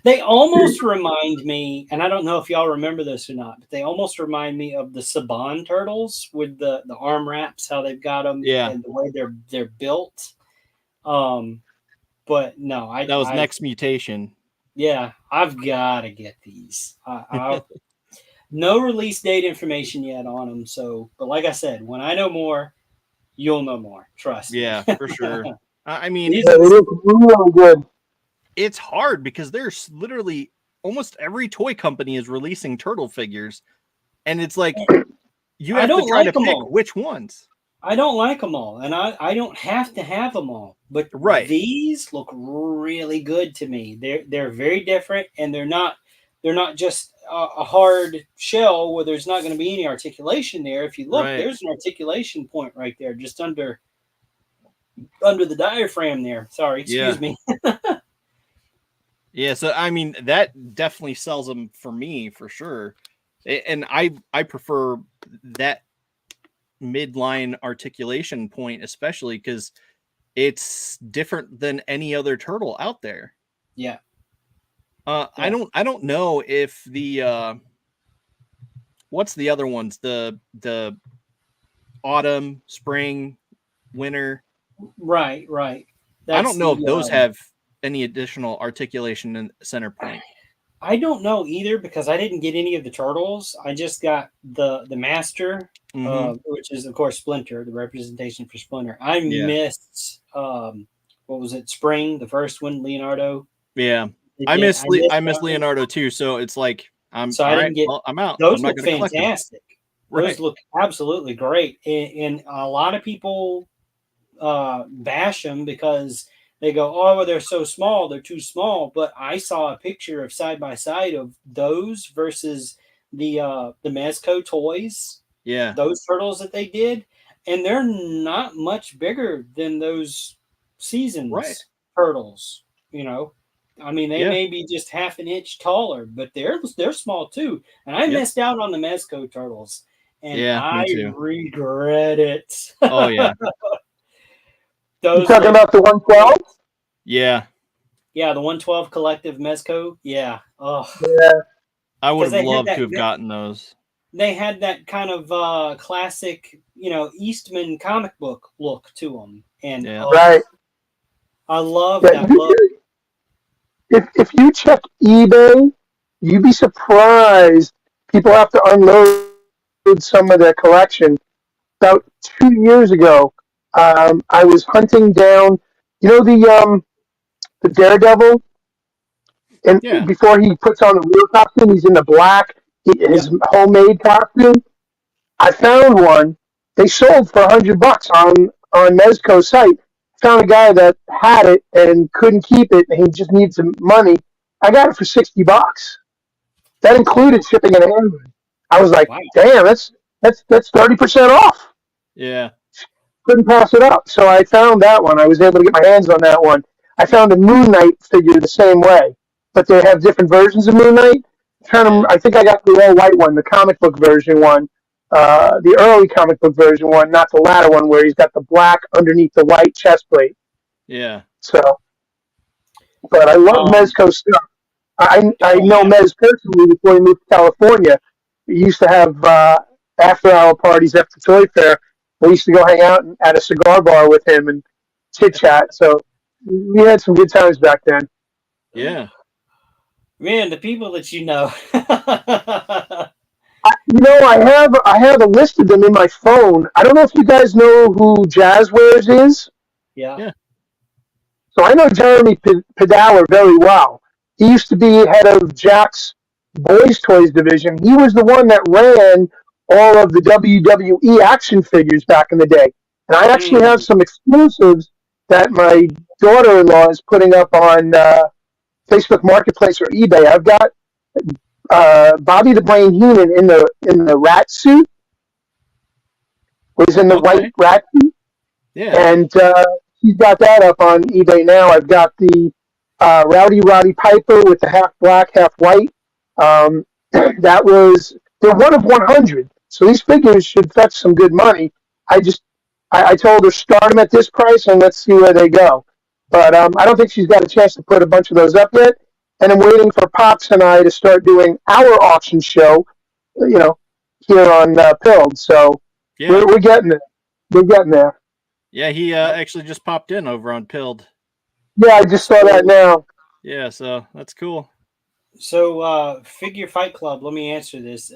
They almost remind me, and I don't know if y'all remember this or not, but they almost remind me of the Saban turtles with the arm wraps, how they've got them, and the way they're built. But no, that was Next Mutation. Yeah, I've got to get these. No release date information yet on them. So, but like I said, when I know more, you'll know more. Trust me. Yeah, for sure. I mean, they look really good. It's hard because there's literally almost every toy company is releasing turtle figures, and it's like you have to try to pick which ones. I don't like them all, and I don't have to have them all. But these look really good to me. They're very different, and they're not just a hard shell where there's not going to be any articulation there. If you look, there's an articulation point right there, just under the diaphragm there. Sorry, excuse me. Yeah, so I mean that definitely sells them for me for sure, and I prefer that midline articulation point, especially because it's different than any other turtle out there. Yeah. I don't know if the what's the other ones, the autumn, spring, winter. Right. I don't know if those have any additional articulation in center point. I don't know either because I didn't get any of the turtles. I just got the master, which is of course Splinter, the representation for Splinter. I missed what was it? Spring, the first one, Leonardo. Yeah, I miss Leonardo too. So it's like I'm out. Those look fantastic. Those look absolutely great, and a lot of people bash them because they go, oh, well, they're so small, they're too small. But I saw a picture of side by side of those versus the Mezco toys. Yeah, those turtles that they did, and they're not much bigger than those Seasons turtles. You know, I mean, they may be just half an inch taller, but they're small too. And I missed out on the Mezco turtles, and I regret it. Oh yeah. You talking about the 112? Yeah. Yeah, the 112 collective Mezco. Yeah. Oh. Yeah. I would have loved to have gotten those. They had that kind of classic, Eastman comic book look to them. And I love that look. If you check eBay, you'd be surprised. People have to unload some of their collection. About 2 years ago, I was hunting down, the Daredevil, and before he puts on the real costume, he's in the black, his homemade costume. I found one. They sold for $100 on Mezco's site. Found a guy that had it and couldn't keep it, and he just needed some money. I got it for $60. That included shipping and handling. I was like, damn, that's 30% off. Yeah. Couldn't pass it up. So I found that one. I was able to get my hands on that one. I found a Moon Knight figure the same way, but they have different versions of Moon Knight. I think I got the all white one, the comic book version one, the early comic book version one, not the latter one where he's got the black underneath the white chest plate. Yeah. So, but I love Mezco stuff. I know Mez personally before he moved to California. We used to have after-hour parties after Toy Fair. We used to go hang out at a cigar bar with him and chit-chat. So we had some good times back then. Yeah. Man, the people that you know. I have a list of them in my phone. I don't know if you guys know who Jazzwares is. Yeah. Yeah. So I know Jeremy Pedaler very well. He used to be head of Jack's Boys Toys division. He was the one that ran all of the WWE action figures back in the day. And I actually have some exclusives that my daughter-in-law is putting up on Facebook Marketplace or eBay. I've got Bobby the Brain Heenan in the rat suit. Was in the white rat suit. Yeah. And he's got that up on eBay now. I've got the Rowdy Roddy Piper with the half black, half white. They're one of 100. So these figures should fetch some good money. I told her start them at this price and let's see where they go. But I don't think she's got a chance to put a bunch of those up yet. And I'm waiting for Pops and I to start doing our auction show, here on Pilled. So we're getting it. We're getting there. Yeah, he actually just popped in over on Pilled. Yeah, I just saw that now. Yeah, so that's cool. So, Figure Fight Club, let me answer this.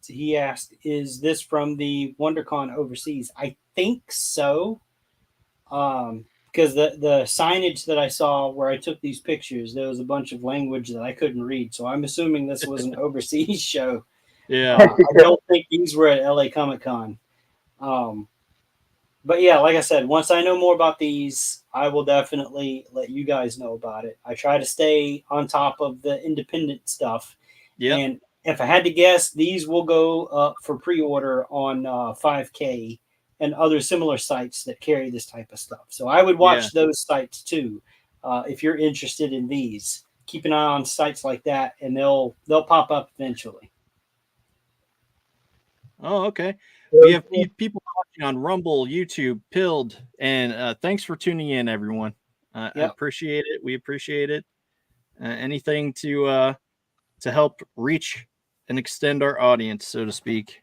He asked, is this from the WonderCon overseas? I think so. Because the signage that I saw where I took these pictures, there was a bunch of language that I couldn't read. So I'm assuming this was an overseas show. Yeah. I don't think these were at LA Comic Con. But yeah, like I said, once I know more about these, I will definitely let you guys know about it. I try to stay on top of the independent stuff. Yeah. And if I had to guess, these will go up for pre-order on 5K and other similar sites that carry this type of stuff. So I would watch those sites too. If you're interested in these, keep an eye on sites like that, and they'll pop up eventually. Oh, okay. We have people watching on Rumble, YouTube, Pilled, and thanks for tuning in, everyone. I appreciate it. We appreciate it. Anything to help reach and extend our audience, so to speak.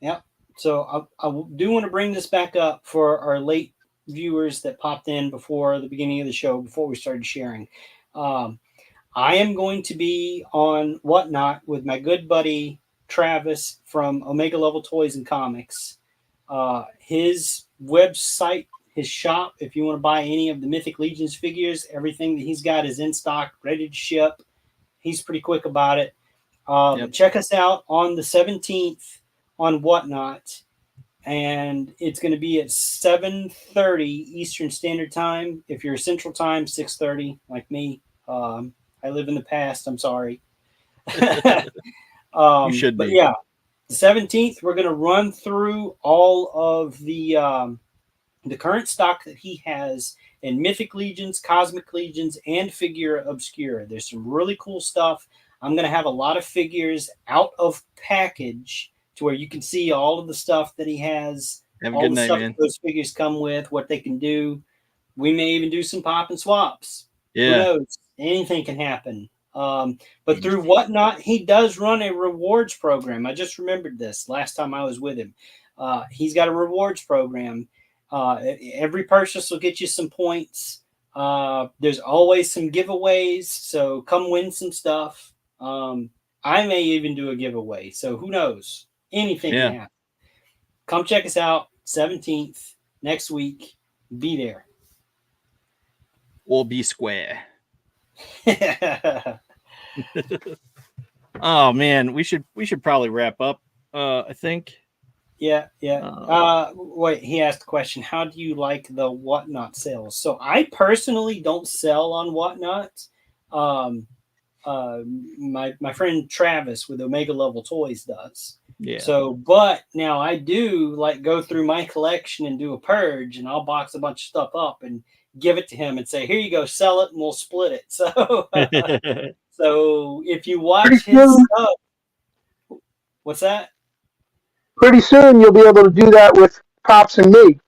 Yep. So I do want to bring this back up for our late viewers that popped in before the beginning of the show, before we started sharing. I am going to be on Whatnot with my good buddy Travis from Omega Level Toys and Comics. His website, his shop, if you want to buy any of the Mythic Legions figures, everything that he's got is in stock, ready to ship. He's pretty quick about it. Check us out on the 17th on Whatnot, and it's going to be at 7:30 Eastern Standard Time. If you're Central Time, 6:30, like me. I live in the past. I'm sorry. You should be. But yeah, the 17th, we're going to run through all of the current stock that he has in Mythic Legions, Cosmic Legions, and Figure Obscura. There's some really cool stuff. I'm going to have a lot of figures out of package to where you can see all of the stuff that he has. Have a all good the night, stuff man. that those figures come with, what they can do. We may even do some pop and swaps. Yeah. Who knows? Anything can happen. But through Whatnot, he does run a rewards program. I just remembered this last time I was with him. He's got a rewards program. Every purchase will get you some points. There's always some giveaways, so come win some stuff. I may even do a giveaway, so who knows? Anything can happen. Come check us out, 17th, next week. Be there. Or be square. Oh man, we should probably wrap up. I think. Yeah. Wait, he asked the question, how do you like the Whatnot sales? So I personally don't sell on Whatnot. My friend Travis with Omega Level Toys does. Yeah. So, but now I do like go through my collection and do a purge, and I'll box a bunch of stuff up and give it to him and say, here you go, sell it and we'll split it. So, so if you watch his stuff, what's that? Pretty soon you'll be able to do that with Pops and me.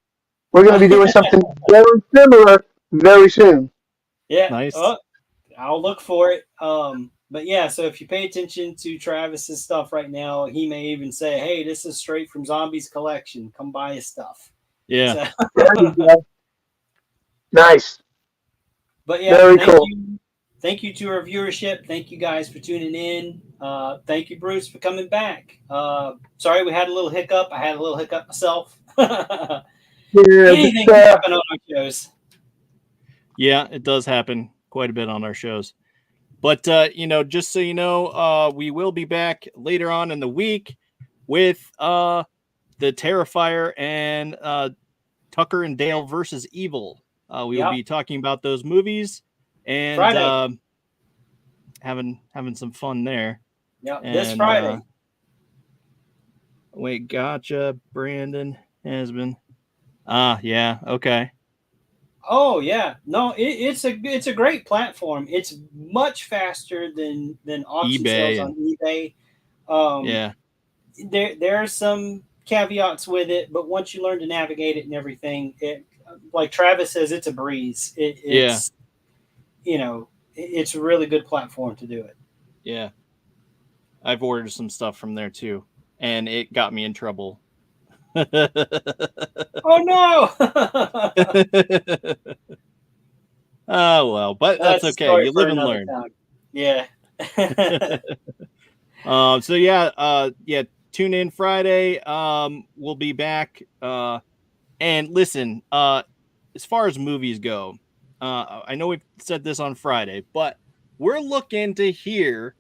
We're going to be doing something very similar very soon. Yeah. Nice. I'll look for it. But yeah, so if you pay attention to Travis's stuff right now, he may even say, hey, this is straight from Zombie's collection. Come buy his stuff. Yeah. So, Nice. But yeah, Very cool. Thank you to our viewership. Thank you guys for tuning in. Thank you, Bruce, for coming back. Sorry we had a little hiccup. I had a little hiccup myself. Yeah, Anything but, can happen on our shows. Yeah, it does happen quite a bit on our shows. But, just so you know, we will be back later on in the week with the Terrifier and Tucker and Dale versus Evil. We will be talking about those movies and Friday. Having some fun there. Yeah, this Friday. Wait, gotcha. Brandon has been. Yeah, okay. Oh yeah, no, it's a great platform. It's much faster than auction eBay sales on eBay. Yeah, there are some caveats with it, but once you learn to navigate it and everything, it, like Travis says, it's a breeze. It's it's a really good platform to do it. Yeah, I've ordered some stuff from there too, and it got me in trouble. Oh no! Oh well, but that's okay. You live and learn. Time. Yeah. So yeah, tune in Friday. We'll be back. And listen, as far as movies go, I know we've said this on Friday, but we're looking to hear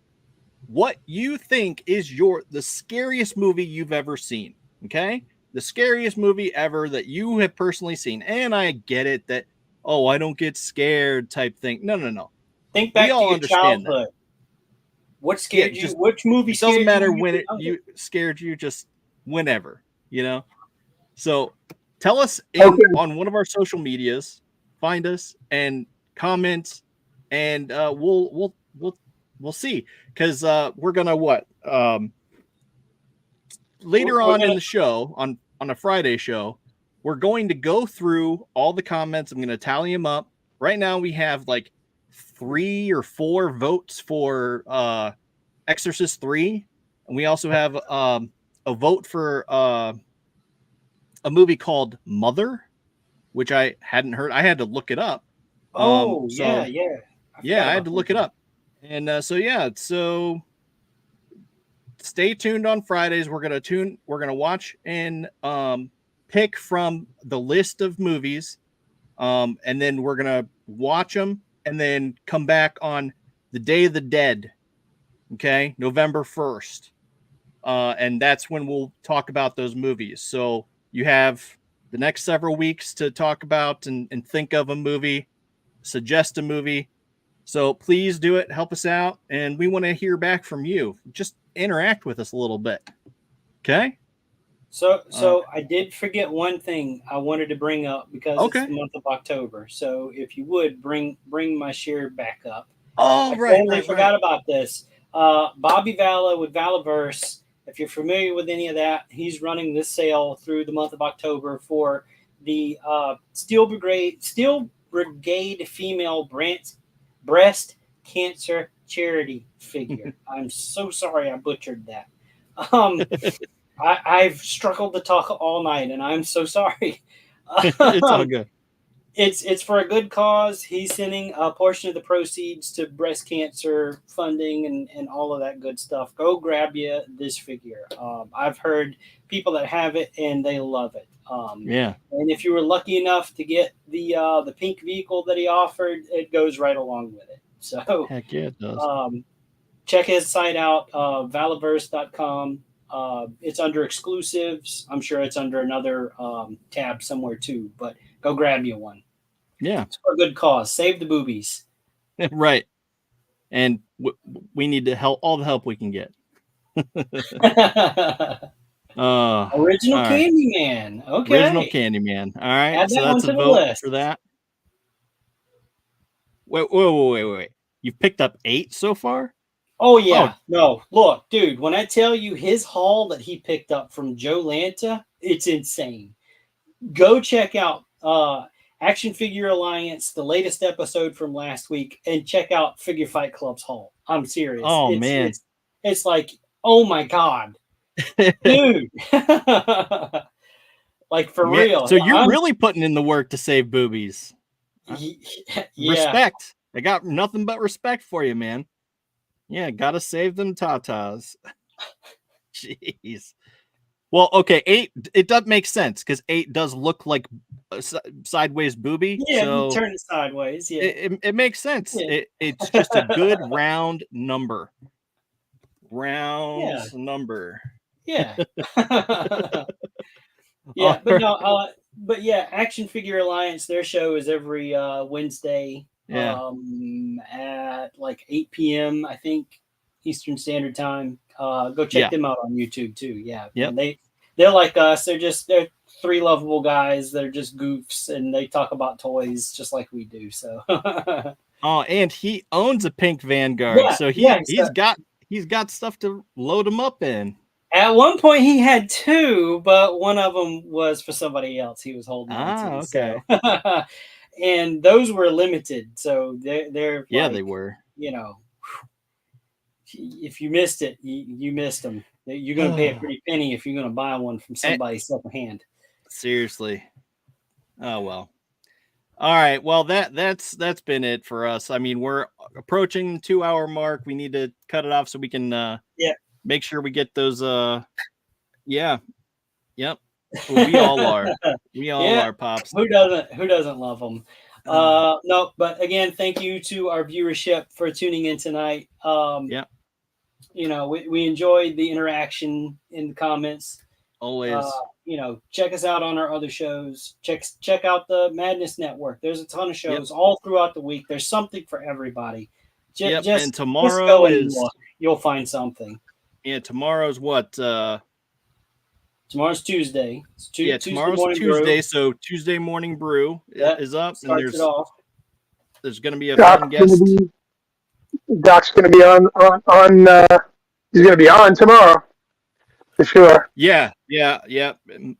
what you think is the scariest movie you've ever seen. Okay, the scariest movie ever that you have personally seen. And I get it that, oh, I don't get scared type thing. No. Think back to your childhood. What scared you? Which movie scared you? It doesn't matter when it scared you, just whenever, So tell us on one of our social medias, find us and comment, and we'll see. Because we're gonna later on in the show, on a Friday show, we're going to go through all the comments. I'm going to tally them up. Right now we have like 3 or 4 votes for Exorcist 3. And we also have a vote for a movie called Mother, which I hadn't heard. I had to look it up. Yeah. I had to look it up. And so stay tuned on Fridays. We're gonna watch and pick from the list of movies, and then we're gonna watch them and then come back on the Day of the Dead, okay, November 1st, and that's when we'll talk about those movies. So you have the next several weeks to talk about and think of a movie, suggest a movie. So please do it. Help us out. And we want to hear back from you. Just interact with us a little bit. Okay. So I did forget one thing I wanted to bring up because it's the month of October. So if you would bring my share back up. Oh, I forgot about this. Bobby Valla with Valaverse. If you're familiar with any of that, he's running this sale through the month of October for the Steel Brigade female breast cancer charity figure. I'm so sorry I butchered that. I've struggled to talk all night, and I'm so sorry. It's all good. It's for a good cause. He's sending a portion of the proceeds to breast cancer funding and all of that good stuff. Go grab you this figure. I've heard people that have it and they love it. Yeah. And if you were lucky enough to get the pink vehicle that he offered, it goes right along with it. So heck yeah, it does. Check his site out, valaverse.com. It's under exclusives. I'm sure it's under another tab somewhere too, but go grab you one. Yeah. It's for a good cause. Save the boobies. Right. And we need to help, all the help we can get. Original Candyman. Okay. Original Candyman. All right. Add so that's a vote for that. Wait. You've picked up 8 so far? Oh, yeah. No, look, dude, when I tell you his haul that he picked up from Joe Lanta, it's insane. Go check out Action Figure Alliance, the latest episode from last week, and check out Figure Fight Club's haul. I'm serious. Oh, man. It's like, oh, my God. Dude. Like, for real. So you're really putting in the work to save boobies. Yeah. Respect. I got nothing but respect for you, man. Yeah, gotta save them tatas. Jeez. Well, okay, 8. It does make sense because 8 does look like a sideways booby. Yeah, so you turn it sideways. Yeah. it makes sense. Yeah. It's just a good round number. Yeah. Number. Yeah. Yeah, but no, but yeah, Action Figure Alliance, their show is every Wednesday at like 8 p.m. I think Eastern Standard Time. Go check them out on YouTube too. Yeah. Yep. And they're like us. They're 3 lovable guys. They're just goofs and they talk about toys just like we do. So oh, and he owns a pink Vanguard. Yeah, so he's got stuff to load him up in. At one point, he had 2, but one of them was for somebody else. He was holding on to. Okay. So. And those were limited, so they're Yeah, like, they were. You know, if you missed it, you missed them. You're going to pay a pretty penny if you're going to buy one from somebody secondhand. Seriously. Oh well. All right. Well, that's been it for us. I mean, we're approaching the 2-hour mark. We need to cut it off so we can make sure we get those yep. We all are. We all are, Pops. Who doesn't love them? No, but again, thank you to our viewership for tuning in tonight. You know, we enjoyed the interaction in the comments. Always. You know, check us out on our other shows. Check out the Madness Network. There's a ton of shows all throughout the week. There's something for everybody. And tomorrow you'll find something. Yeah, tomorrow's what? Tomorrow's Tuesday. Tomorrow's Tuesday. Brew. So Tuesday Morning Brew is up, and there's going to be a fun guest. Doc's going to be on. He's going to be on tomorrow for sure. Yeah. It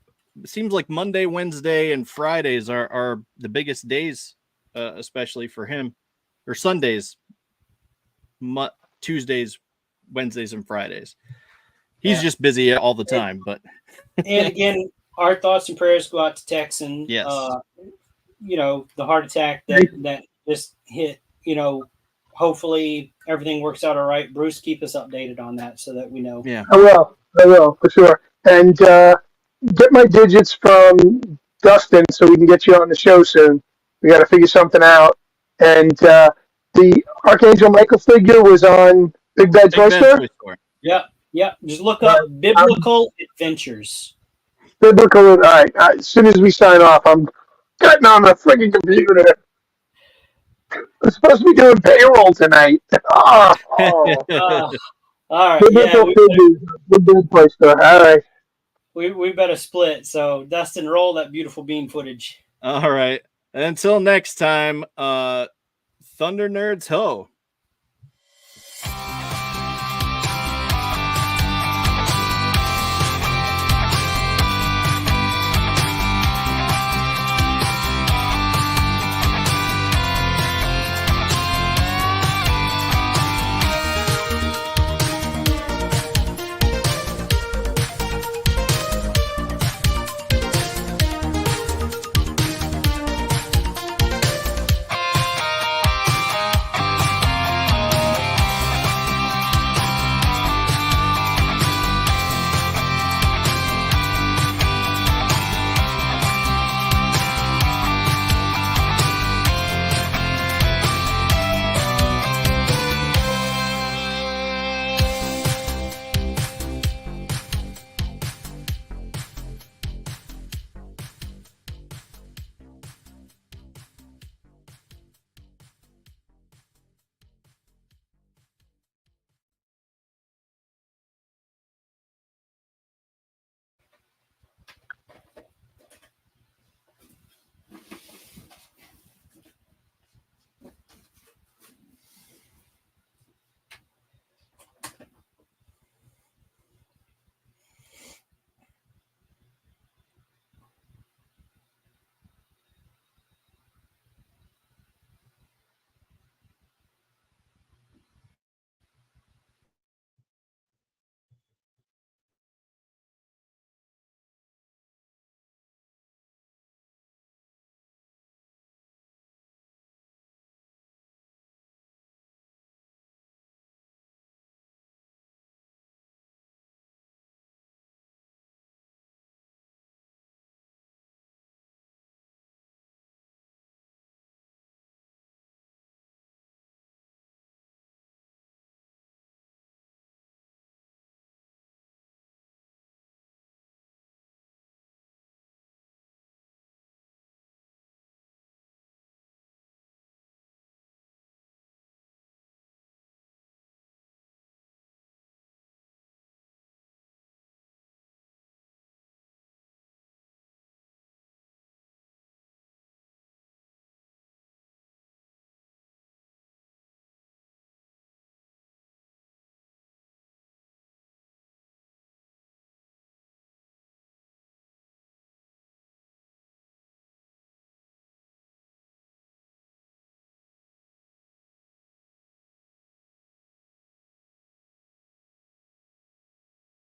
seems like Monday, Wednesday, and Fridays are the biggest days, especially for him, or Sundays, Tuesdays, Wednesdays, and Fridays. He's just busy all the time, but. And again, our thoughts and prayers go out to Texan. Yes. You know, the heart attack that just hit. You know, hopefully everything works out all right. Bruce, keep us updated on that so that we know. Yeah, I will for sure. And get my digits from Dustin so we can get you on the show soon. We got to figure something out. And the Archangel Michael figure was on Big Bad Toy Store. Yep. Just look up Biblical Adventures. Biblical. All right. As soon as we sign off, I'm getting on the freaking computer. I'm supposed to be doing payroll tonight. All right. Biblical figures. Big Toy Store. All right. We better split. So Dustin, roll that beautiful bean footage. All right. Until next time, Thunder Nerds ho.